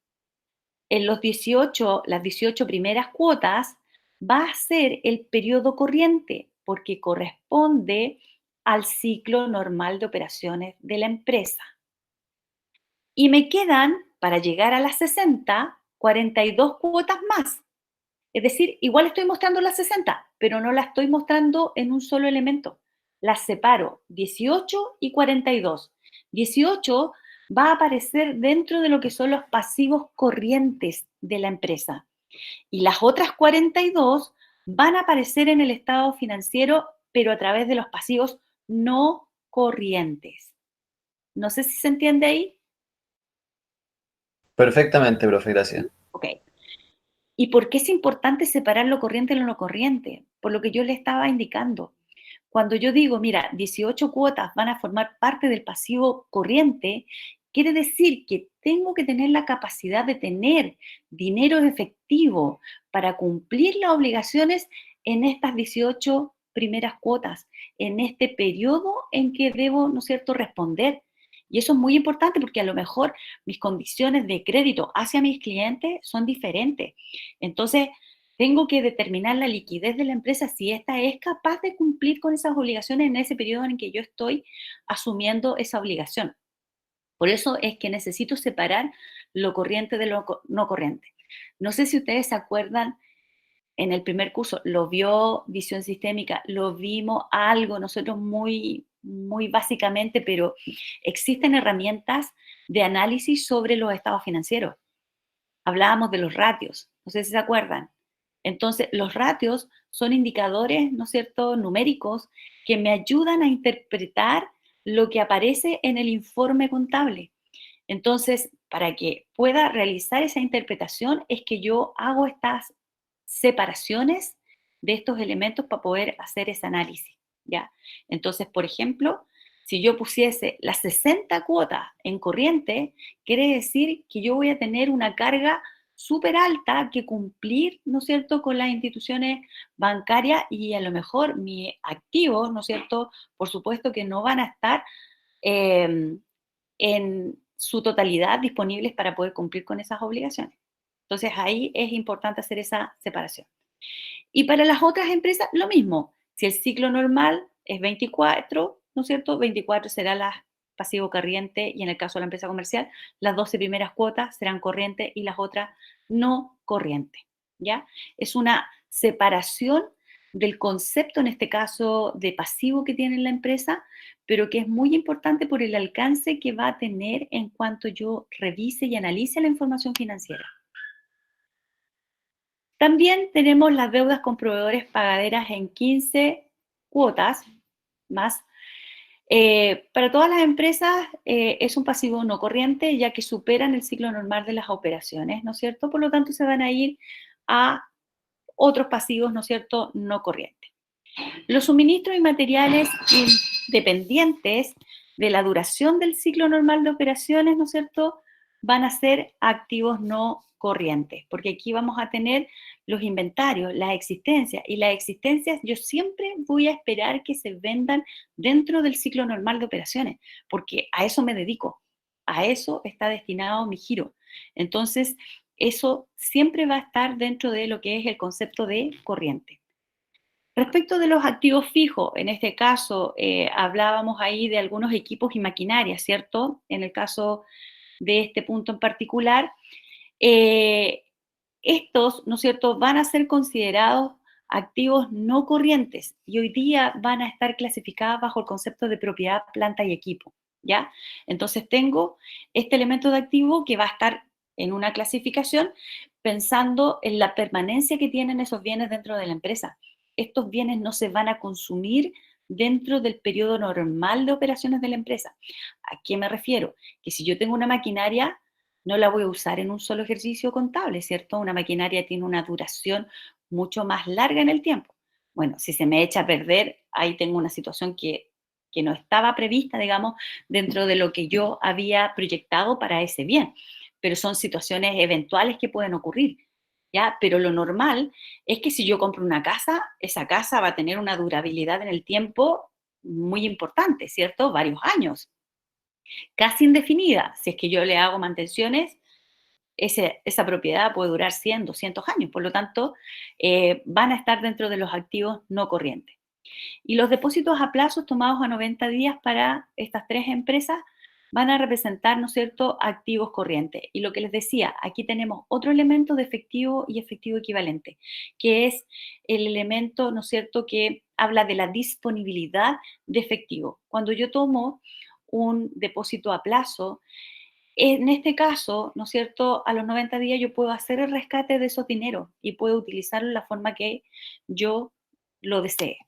A: en las 18 primeras cuotas va a ser el periodo corriente, porque corresponde al ciclo normal de operaciones de la empresa. Y me quedan, para llegar a las 60, 42 cuotas más. Es decir, igual estoy mostrando las 60, pero no las estoy mostrando en un solo elemento. Las separo 18 y 42. 18 va a aparecer dentro de lo que son los pasivos corrientes de la empresa. Y las otras 42 van a aparecer en el estado financiero, pero a través de los pasivos no corrientes. No sé si se entiende ahí.
E: Perfectamente, profe, gracias.
A: Ok. ¿Y por qué es importante separar lo corriente de lo no corriente? Por lo que yo le estaba indicando. Cuando yo digo, mira, 18 cuotas van a formar parte del pasivo corriente, quiere decir que tengo que tener la capacidad de tener dinero efectivo para cumplir las obligaciones en estas 18 primeras cuotas, en este periodo en que debo, ¿no es cierto?, responder. Y eso es muy importante porque a lo mejor mis condiciones de crédito hacia mis clientes son diferentes. Entonces, tengo que determinar la liquidez de la empresa si ésta es capaz de cumplir con esas obligaciones en ese periodo en que yo estoy asumiendo esa obligación. Por eso es que necesito separar lo corriente de lo no corriente. No sé si ustedes se acuerdan, en el primer curso lo vio visión sistémica, lo vimos algo nosotros muy básicamente, pero existen herramientas de análisis sobre los estados financieros. Hablábamos de los ratios, no sé si se acuerdan. Entonces, los ratios son indicadores, ¿no es cierto?, numéricos que me ayudan a interpretar lo que aparece en el informe contable. Entonces, para que pueda realizar esa interpretación es que yo hago estas separaciones de estos elementos para poder hacer ese análisis, ¿ya? Entonces, por ejemplo, si yo pusiese las 60 cuotas en corriente, quiere decir que yo voy a tener una carga súper alta que cumplir, ¿no es cierto?, con las instituciones bancarias y a lo mejor mis activos, ¿no es cierto?, por supuesto que no van a estar en su totalidad disponibles para poder cumplir con esas obligaciones. Entonces ahí es importante hacer esa separación. Y para las otras empresas, lo mismo. Si el ciclo normal es 24, ¿no es cierto? 24 será la pasivo corriente y en el caso de la empresa comercial, las 12 primeras cuotas serán corriente y las otras no corriente, ¿ya? Es una separación del concepto, en este caso, de pasivo que tiene la empresa, pero que es muy importante por el alcance que va a tener en cuanto yo revise y analice la información financiera. También tenemos las deudas con proveedores pagaderas en 15 cuotas más. Para todas las empresas es un pasivo no corriente, ya que superan el ciclo normal de las operaciones, ¿no es cierto? Por lo tanto, se van a ir a otros pasivos, ¿no es cierto?, no corrientes. Los suministros y materiales independientes de la duración del ciclo normal de operaciones, ¿no es cierto?, van a ser activos no corrientes, porque aquí vamos a tener los inventarios, las existencias, y las existencias yo siempre voy a esperar que se vendan dentro del ciclo normal de operaciones, porque a eso me dedico, a eso está destinado mi giro. Entonces, eso siempre va a estar dentro de lo que es el concepto de corriente. Respecto de los activos fijos, en este caso hablábamos ahí de algunos equipos y maquinarias, ¿cierto? En el caso de este punto en particular, estos, ¿no es cierto?, van a ser considerados activos no corrientes y hoy día van a estar clasificadas bajo el concepto de propiedad, planta y equipo, ¿ya? Entonces tengo este elemento de activo que va a estar en una clasificación pensando en la permanencia que tienen esos bienes dentro de la empresa. Estos bienes no se van a consumir dentro del periodo normal de operaciones de la empresa. ¿A qué me refiero? Que si yo tengo una maquinaria, no la voy a usar en un solo ejercicio contable, ¿cierto? Una maquinaria tiene una duración mucho más larga en el tiempo. Bueno, si se me echa a perder, ahí tengo una situación que no estaba prevista, digamos, dentro de lo que yo había proyectado para ese bien. Pero son situaciones eventuales que pueden ocurrir, ¿ya? Pero lo normal es que si yo compro una casa, esa casa va a tener una durabilidad en el tiempo muy importante, ¿cierto? Varios años, casi indefinida. Si es que yo le hago mantenciones, esa propiedad puede durar 100, 200 años. Por lo tanto, van a estar dentro de los activos no corrientes. Y los depósitos a plazos tomados a 90 días para estas tres empresas van a representar, ¿no es cierto?, activos corrientes. Y lo que les decía, aquí tenemos otro elemento de efectivo y efectivo equivalente, que es el elemento, ¿no es cierto?, que habla de la disponibilidad de efectivo. Cuando yo tomo un depósito a plazo, en este caso, ¿no es cierto?, a los 90 días yo puedo hacer el rescate de esos dineros y puedo utilizarlo de la forma que yo lo desee.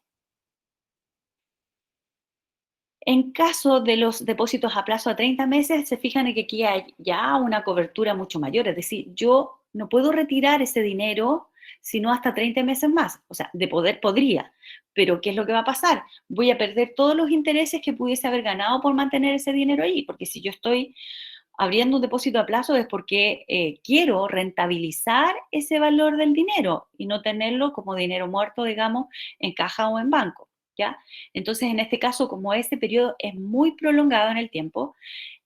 A: En caso de los depósitos a plazo a 30 meses, se fijan en que aquí hay ya una cobertura mucho mayor, es decir, yo no puedo retirar ese dinero sino hasta 30 meses más, o sea, de poder podría, pero ¿qué es lo que va a pasar? Voy a perder todos los intereses que pudiese haber ganado por mantener ese dinero ahí, porque si yo estoy abriendo un depósito a plazo es porque quiero rentabilizar ese valor del dinero y no tenerlo como dinero muerto, digamos, en caja o en banco, ¿ya? Entonces, en este caso, como ese periodo es muy prolongado en el tiempo,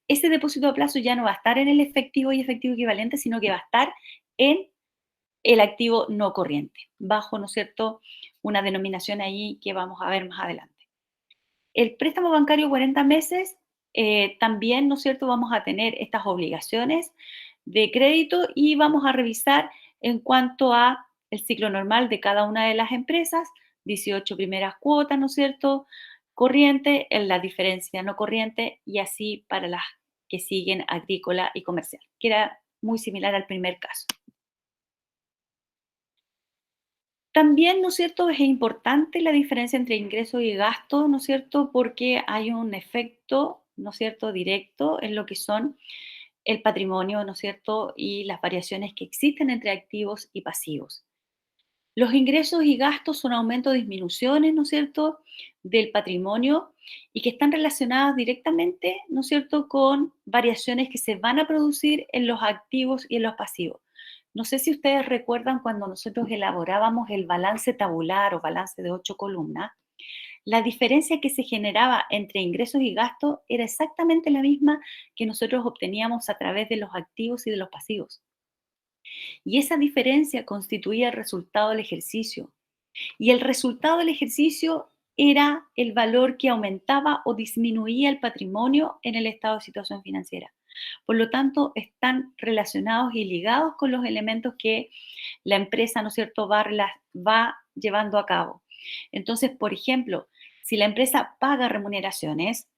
A: ese depósito a plazo ya no va a estar en el efectivo y efectivo equivalente, sino que va a estar en el activo no corriente, bajo, ¿no es cierto?, una denominación ahí que vamos a ver más adelante. El préstamo bancario 40 meses, también, ¿no es cierto?, vamos a tener estas obligaciones de crédito y vamos a revisar en cuanto a el ciclo normal de cada una de las empresas, 18 primeras cuotas, ¿no es cierto?, corriente, en la diferencia no corriente y así para las que siguen agrícola y comercial, que era muy similar al primer caso. También, ¿no es cierto?, es importante la diferencia entre ingresos y gastos, ¿no es cierto?, porque hay un efecto, ¿no es cierto?, directo en lo que son el patrimonio, ¿no es cierto?, y las variaciones que existen entre activos y pasivos. Los ingresos y gastos son aumentos o disminuciones, ¿no es cierto?, del patrimonio y que están relacionadas directamente, ¿no es cierto?, con variaciones que se van a producir en los activos y en los pasivos. No sé si ustedes recuerdan cuando nosotros elaborábamos el balance tabular o balance de 8 columnas, la diferencia que se generaba entre ingresos y gastos era exactamente la misma que nosotros obteníamos a través de los activos y de los pasivos. Y esa diferencia constituía el resultado del ejercicio. Y el resultado del ejercicio era el valor que aumentaba o disminuía el patrimonio en el estado de situación financiera. Por lo tanto, están relacionados y ligados con los elementos que la empresa, ¿no es cierto?, va llevando a cabo. Entonces, por ejemplo, si la empresa paga remuneraciones,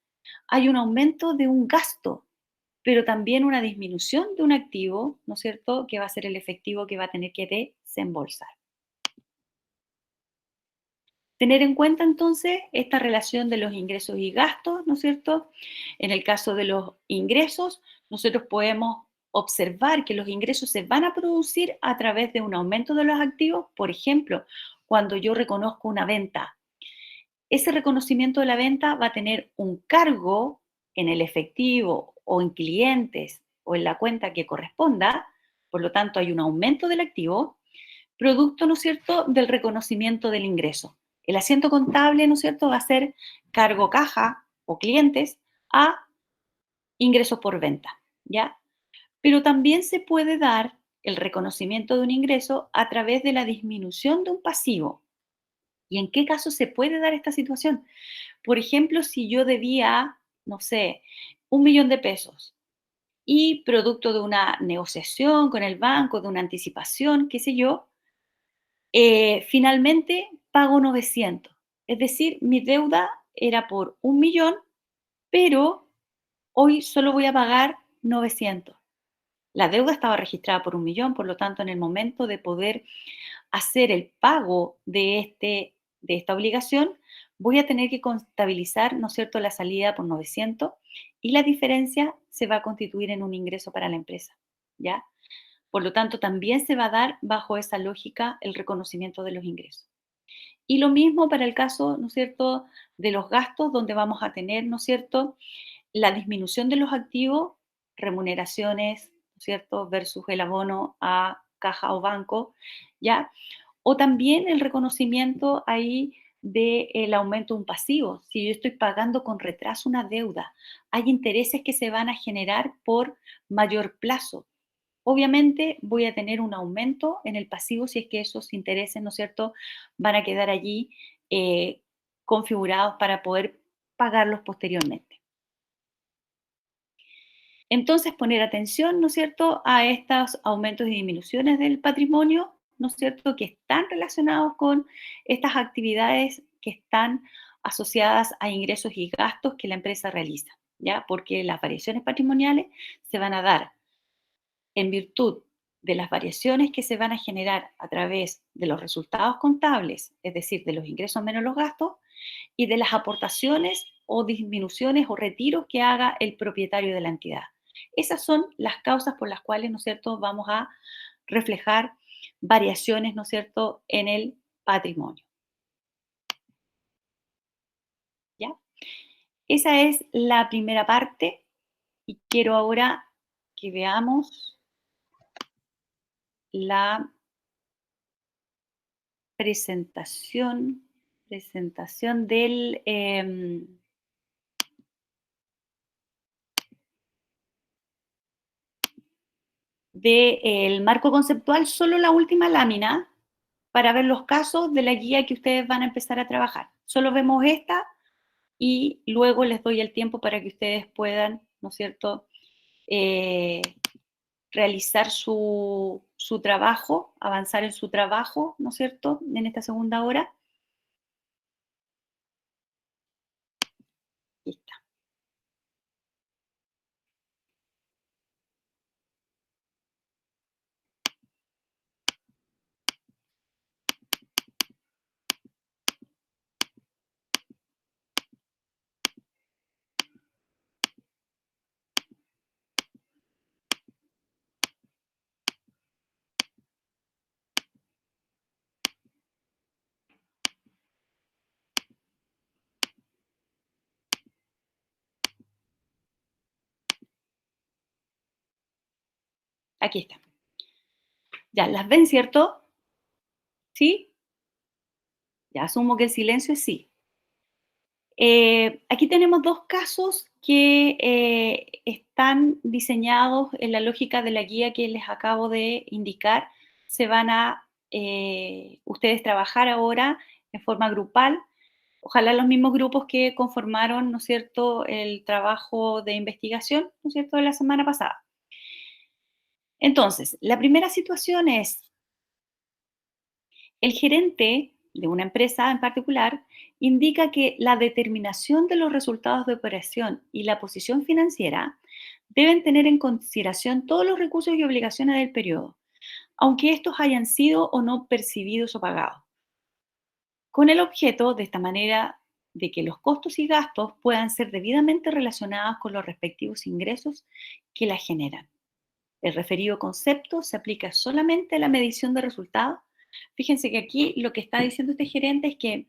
A: hay un aumento de un gasto, pero también una disminución de un activo, ¿no es cierto?, que va a ser el efectivo que va a tener que desembolsar. Tener en cuenta entonces esta relación de los ingresos y gastos, ¿no es cierto? En el caso de los ingresos, nosotros podemos observar que los ingresos se van a producir a través de un aumento de los activos. Por ejemplo, cuando yo reconozco una venta, ese reconocimiento de la venta va a tener un cargo en el efectivo o en clientes o en la cuenta que corresponda, por lo tanto hay un aumento del activo, producto, ¿no es cierto?, del reconocimiento del ingreso. El asiento contable, ¿no es cierto?, va a ser cargo caja o clientes a ingresos por venta, ¿ya? Pero también se puede dar el reconocimiento de un ingreso a través de la disminución de un pasivo. ¿Y en qué caso se puede dar esta situación? Por ejemplo, si yo debía, no sé, 1.000.000 de pesos y producto de una negociación con el banco, de una anticipación, qué sé yo, finalmente pago 900. Es decir, mi deuda era por 1 millón, pero hoy solo voy a pagar 900. La deuda estaba registrada por 1 millón, por lo tanto, en el momento de poder hacer el pago de esta obligación, voy a tener que contabilizar, ¿no es cierto?, la salida por 900 y la diferencia se va a constituir en un ingreso para la empresa, ¿ya? Por lo tanto, también se va a dar bajo esa lógica el reconocimiento de los ingresos. Y lo mismo para el caso, ¿no es cierto?, de los gastos, donde vamos a tener, ¿no es cierto?, la disminución de los activos, remuneraciones, ¿no es cierto?, versus el abono a caja o banco, ¿ya? O también el reconocimiento ahí del aumento de un pasivo. Si yo estoy pagando con retraso una deuda, hay intereses que se van a generar por mayor plazo. Obviamente voy a tener un aumento en el pasivo si es que esos intereses, ¿no es cierto?, van a quedar allí configurados para poder pagarlos posteriormente. Entonces, poner atención, ¿no es cierto?, a estos aumentos y disminuciones del patrimonio, ¿no es cierto?, que están relacionados con estas actividades que están asociadas a ingresos y gastos que la empresa realiza, ¿ya? Porque las variaciones patrimoniales se van a dar en virtud de las variaciones que se van a generar a través de los resultados contables, es decir, de los ingresos menos los gastos, y de las aportaciones o disminuciones o retiros que haga el propietario de la entidad. Esas son las causas por las cuales, ¿no es cierto?, vamos a reflejar variaciones, ¿no es cierto?, en el patrimonio. ¿Ya? Esa es la primera parte y quiero ahora que veamos la presentación del marco conceptual, solo la última lámina, para ver los casos de la guía que ustedes van a empezar a trabajar. Solo vemos esta y luego les doy el tiempo para que ustedes puedan, ¿no es cierto?, realizar su trabajo, avanzar en su trabajo, ¿no es cierto?, en esta segunda hora. Aquí está. Aquí está. Ya, ¿las ven, cierto? ¿Sí? Ya asumo que el silencio es sí. Aquí tenemos dos casos que están diseñados en la lógica de la guía que les acabo de indicar. Se van a ustedes trabajar ahora en forma grupal. Ojalá los mismos grupos que conformaron, ¿no es cierto?, el trabajo de investigación, ¿no es cierto?, de la semana pasada. Entonces, la primera situación es el gerente de una empresa en particular indica que la determinación de los resultados de operación y la posición financiera deben tener en consideración todos los recursos y obligaciones del periodo, aunque estos hayan sido o no percibidos o pagados, con el objeto, de esta manera, de que los costos y gastos puedan ser debidamente relacionados con los respectivos ingresos que la generan. El referido concepto se aplica solamente a la medición de resultados. Fíjense que aquí lo que está diciendo este gerente es que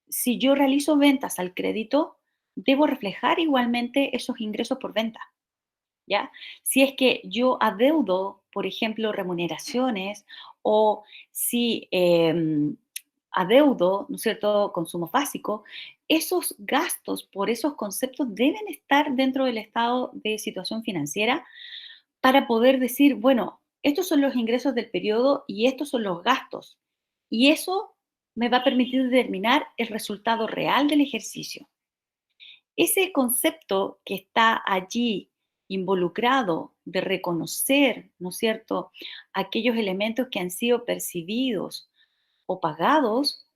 A: si yo realizo ventas al crédito, debo reflejar igualmente esos ingresos por venta, ¿ya? Si es que yo adeudo, por ejemplo, remuneraciones o si adeudo, ¿no es cierto?, consumos básicos, esos gastos por esos conceptos deben estar dentro del estado de situación financiera para poder decir, bueno, estos son los ingresos del periodo y estos son los gastos. Y eso me va a permitir determinar el resultado real del ejercicio. Ese concepto que está allí involucrado de reconocer, ¿no es cierto?, aquellos elementos que han sido percibidos o pagados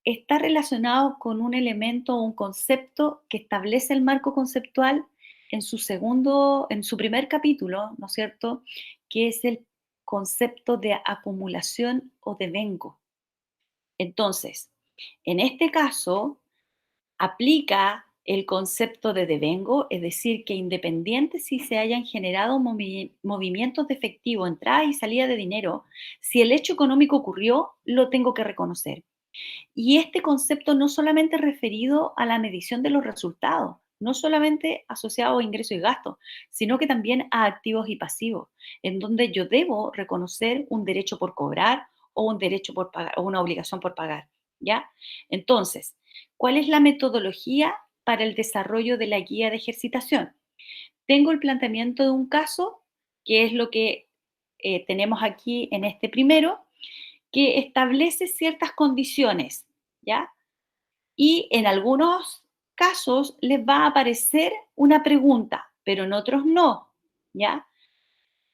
A: está relacionado con un elemento o un concepto que establece el marco conceptual en su primer capítulo, ¿no es cierto?, que es el concepto de acumulación o devengo. Entonces, en este caso, aplica el concepto de devengo, es decir, que independiente si se hayan generado movimientos de efectivo, entrada y salida de dinero, si el hecho económico ocurrió, lo tengo que reconocer. Y este concepto no solamente referido a la medición de los resultados, no solamente asociado a ingresos y gastos, sino que también a activos y pasivos, en donde yo debo reconocer un derecho por cobrar o un derecho por pagar o una obligación por pagar, ¿ya? Entonces, ¿cuál es la metodología para el desarrollo de la guía de ejercitación? Tengo el planteamiento de un caso, que es lo que tenemos aquí en este primero, que establece ciertas condiciones, ¿ya? Y en algunos casos les va a aparecer una pregunta, pero en otros no, ¿ya?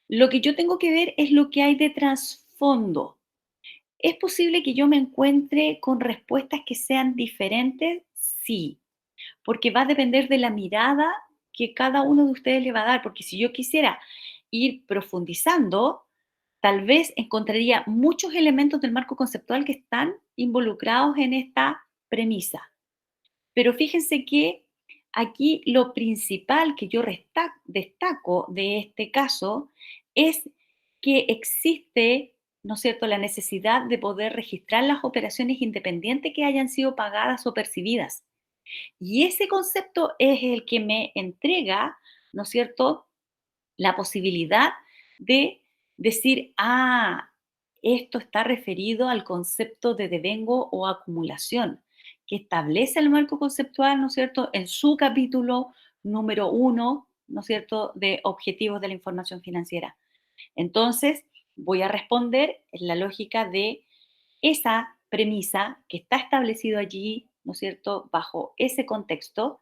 A: Lo que yo tengo que ver es lo que hay de trasfondo. ¿Es posible que yo me encuentre con respuestas que sean diferentes? Sí, porque va a depender de la mirada que cada uno de ustedes le va a dar, porque si yo quisiera ir profundizando, tal vez encontraría muchos elementos del marco conceptual que están involucrados en esta premisa. Pero fíjense que aquí lo principal que yo destaco de este caso es que existe, ¿no es cierto?, la necesidad de poder registrar las operaciones independientes que hayan sido pagadas o percibidas. Y ese concepto es el que me entrega, ¿no es cierto?, la posibilidad de decir, esto está referido al concepto de devengo o acumulación, que establece el marco conceptual, ¿no es cierto?, en su capítulo número 1, ¿no es cierto?, de objetivos de la información financiera. Entonces, voy a responder en la lógica de esa premisa que está establecido allí, ¿no es cierto?, bajo ese contexto,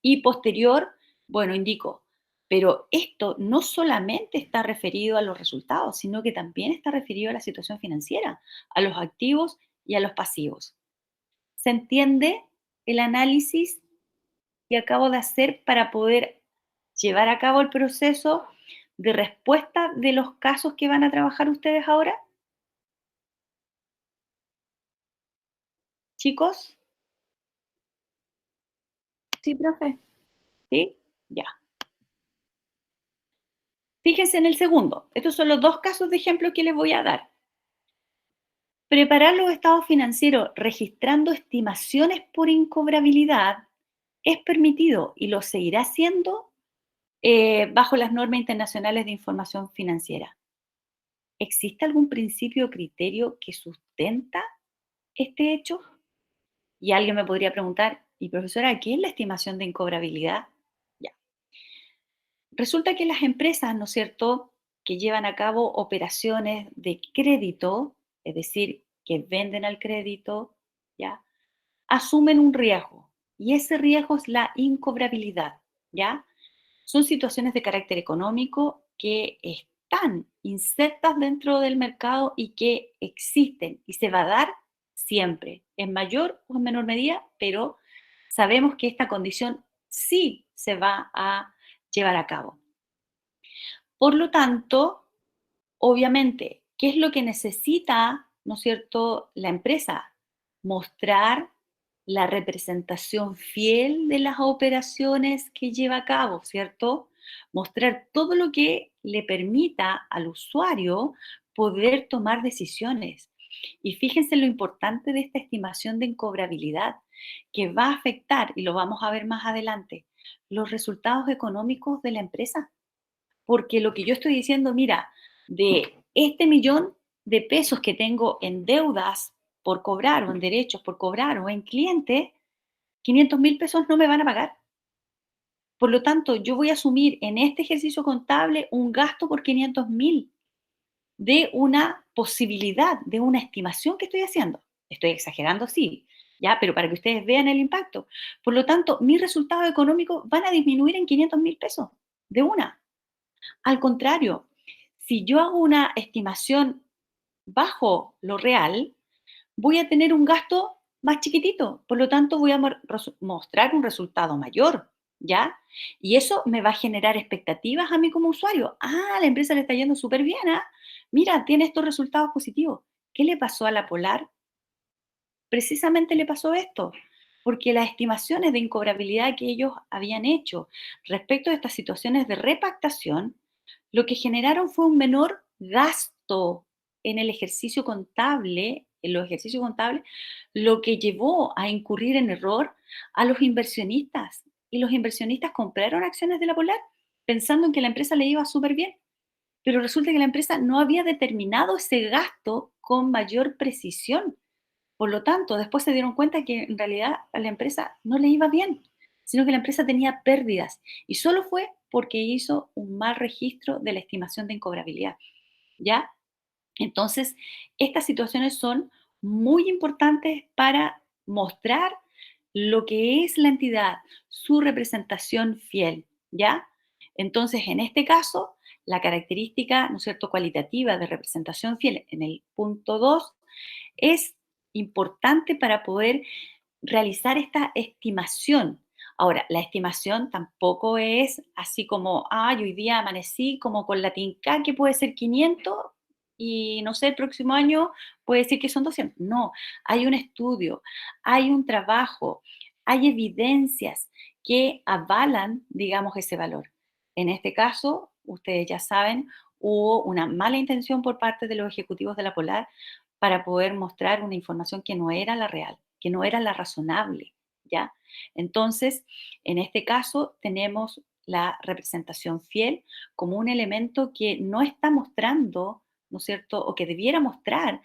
A: y posterior, bueno, indico, pero esto no solamente está referido a los resultados, sino que también está referido a la situación financiera, a los activos y a los pasivos. ¿Se entiende el análisis que acabo de hacer para poder llevar a cabo el proceso de respuesta de los casos que van a trabajar ustedes ahora? Chicos,
F: Sí, profe.
A: ¿sí? Ya. Fíjense en el segundo. Estos son los dos casos de ejemplo que les voy a dar. Preparar los estados financieros registrando estimaciones por incobrabilidad es permitido y lo seguirá siendo bajo las normas internacionales de información financiera. ¿Existe algún principio o criterio que sustenta este hecho? Y alguien me podría preguntar, ¿y profesora, qué es la estimación de incobrabilidad? Ya. Resulta que las empresas, ¿no es cierto?, que llevan a cabo operaciones de crédito, es decir, que venden al crédito, ¿ya?, asumen un riesgo. Y ese riesgo es la incobrabilidad, ¿ya? Son situaciones de carácter económico que están insertas dentro del mercado y que existen y se va a dar siempre, en mayor o en menor medida, pero sabemos que esta condición sí se va a llevar a cabo. Por lo tanto, obviamente, ¿qué es lo que necesita, no es cierto?, la empresa? Mostrar la representación fiel de las operaciones que lleva a cabo, ¿cierto? Mostrar todo lo que le permita al usuario poder tomar decisiones. Y fíjense lo importante de esta estimación de incobrabilidad, que va a afectar, y lo vamos a ver más adelante, los resultados económicos de la empresa. Porque lo que yo estoy diciendo, mira, de este millón de pesos que tengo en deudas por cobrar o en derechos por cobrar o en clientes, 500.000 pesos no me van a pagar. Por lo tanto, yo voy a asumir en este ejercicio contable un gasto por 500.000 de una posibilidad, de una estimación que estoy haciendo. Estoy exagerando, sí, ya, pero para que ustedes vean el impacto. Por lo tanto, mis resultados económicos van a disminuir en 500.000 pesos de una. Al contrario, si yo hago una estimación bajo lo real, voy a tener un gasto más chiquitito, por lo tanto voy a mostrar un resultado mayor, ¿ya? Y eso me va a generar expectativas a mí como usuario. Ah, la empresa le está yendo súper bien, ¿ah? Mira, tiene estos resultados positivos. ¿Qué le pasó a la Polar? Precisamente le pasó esto, porque las estimaciones de incobrabilidad que ellos habían hecho respecto a estas situaciones de repactación, lo que generaron fue un menor gasto en el ejercicio contable, en los ejercicios contables, lo que llevó a incurrir en error a los inversionistas. Y los inversionistas compraron acciones de la Polar pensando en que la empresa le iba súper bien. Pero resulta que la empresa no había determinado ese gasto con mayor precisión. Por lo tanto, después se dieron cuenta que en realidad a la empresa no le iba bien, sino que la empresa tenía pérdidas. Y solo fue porque hizo un mal registro de la estimación de incobrabilidad. ¿Ya? Entonces, estas situaciones son muy importantes para mostrar lo que es la entidad, su representación fiel, ¿ya? Entonces, en este caso, la característica, ¿no es cierto?, cualitativa de representación fiel en el punto 2 es importante para poder realizar esta estimación. Ahora, la estimación tampoco es así como, ay, hoy día amanecí como con la tinca que puede ser 500 y no sé, el próximo año puede decir que son 200. No, hay un estudio, hay un trabajo, hay evidencias que avalan, digamos, ese valor. En este caso, ustedes ya saben, hubo una mala intención por parte de los ejecutivos de la Polar para poder mostrar una información que no era la real, que no era la razonable, ¿ya? Entonces, en este caso tenemos la representación fiel como un elemento que no está mostrando, ¿no es cierto?, o que debiera mostrar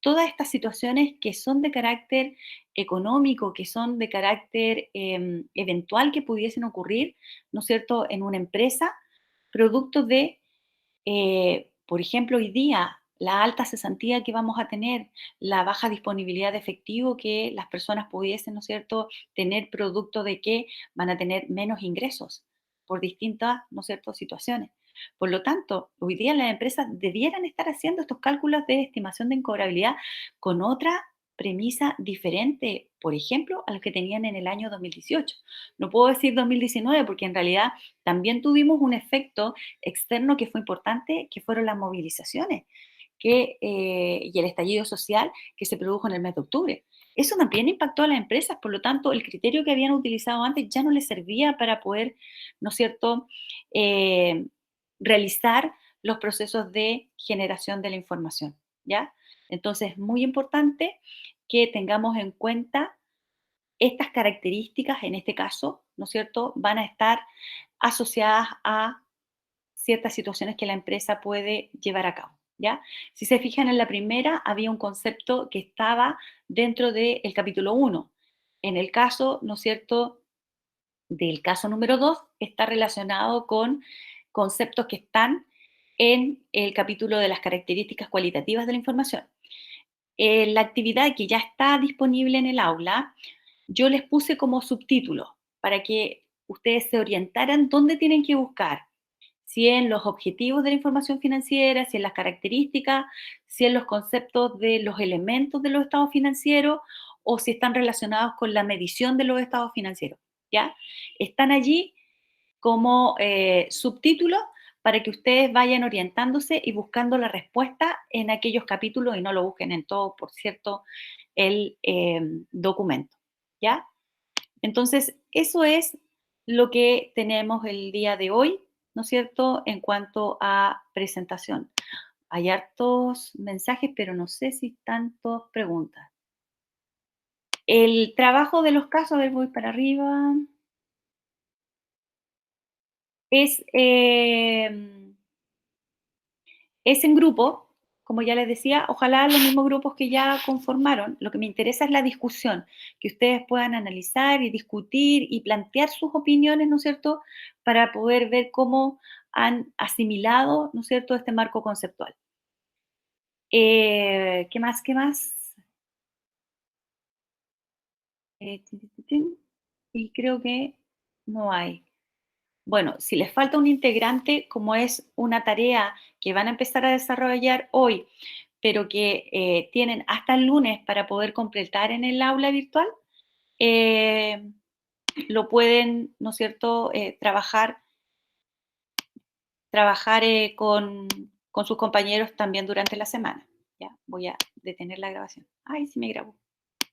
A: todas estas situaciones que son de carácter económico, que son de carácter eventual que pudiesen ocurrir, ¿no es cierto?, en una empresa, producto de por ejemplo, hoy día, la alta cesantía que vamos a tener, la baja disponibilidad de efectivo que las personas pudiesen, ¿no es cierto?, tener producto de que van a tener menos ingresos por distintas, ¿no es cierto?, situaciones. Por lo tanto, hoy día las empresas debieran estar haciendo estos cálculos de estimación de incobrabilidad con otra premisa diferente, por ejemplo, a los que tenían en el año 2018. No puedo decir 2019 porque en realidad también tuvimos un efecto externo que fue importante, que fueron las movilizaciones y el estallido social que se produjo en el mes de octubre. Eso también impactó a las empresas, por lo tanto, el criterio que habían utilizado antes ya no les servía para poder, ¿no es cierto?, eh, realizar los procesos de generación de la información, ¿ya? Entonces, es muy importante que tengamos en cuenta estas características, en este caso, ¿no es cierto?, van a estar asociadas a ciertas situaciones que la empresa puede llevar a cabo, ¿ya? Si se fijan en la primera, había un concepto que estaba dentro del capítulo 1. En el caso, ¿no es cierto?, del caso número 2, está relacionado con conceptos que están en el capítulo de las características cualitativas de la información. La actividad que ya está disponible en el aula, yo les puse como subtítulo para que ustedes se orientaran dónde tienen que buscar, si en los objetivos de la información financiera, si en las características, si en los conceptos de los elementos de los estados financieros o si están relacionados con la medición de los estados financieros, ¿ya? Están allí como subtítulos para que ustedes vayan orientándose y buscando la respuesta en aquellos capítulos y no lo busquen en todo, por cierto, el documento, ¿ya? Entonces, eso es lo que tenemos el día de hoy, ¿no es cierto?, en cuanto a presentación. Hay hartos mensajes, pero no sé si tantas preguntas. El trabajo de los casos, a ver, voy para arriba. Es en grupo, como ya les decía, ojalá los mismos grupos que ya conformaron. Lo que me interesa es la discusión, que ustedes puedan analizar y discutir y plantear sus opiniones, ¿no es cierto?, para poder ver cómo han asimilado, ¿no es cierto?, este marco conceptual. ¿Qué más? ¿Qué más? Y creo que no hay. Bueno, si les falta un integrante, como es una tarea que van a empezar a desarrollar hoy pero que tienen hasta el lunes para poder completar en el aula virtual, lo pueden, ¿no es cierto?, trabajar con sus compañeros también durante la semana. Ya, voy a detener la grabación. Ay, sí me grabó.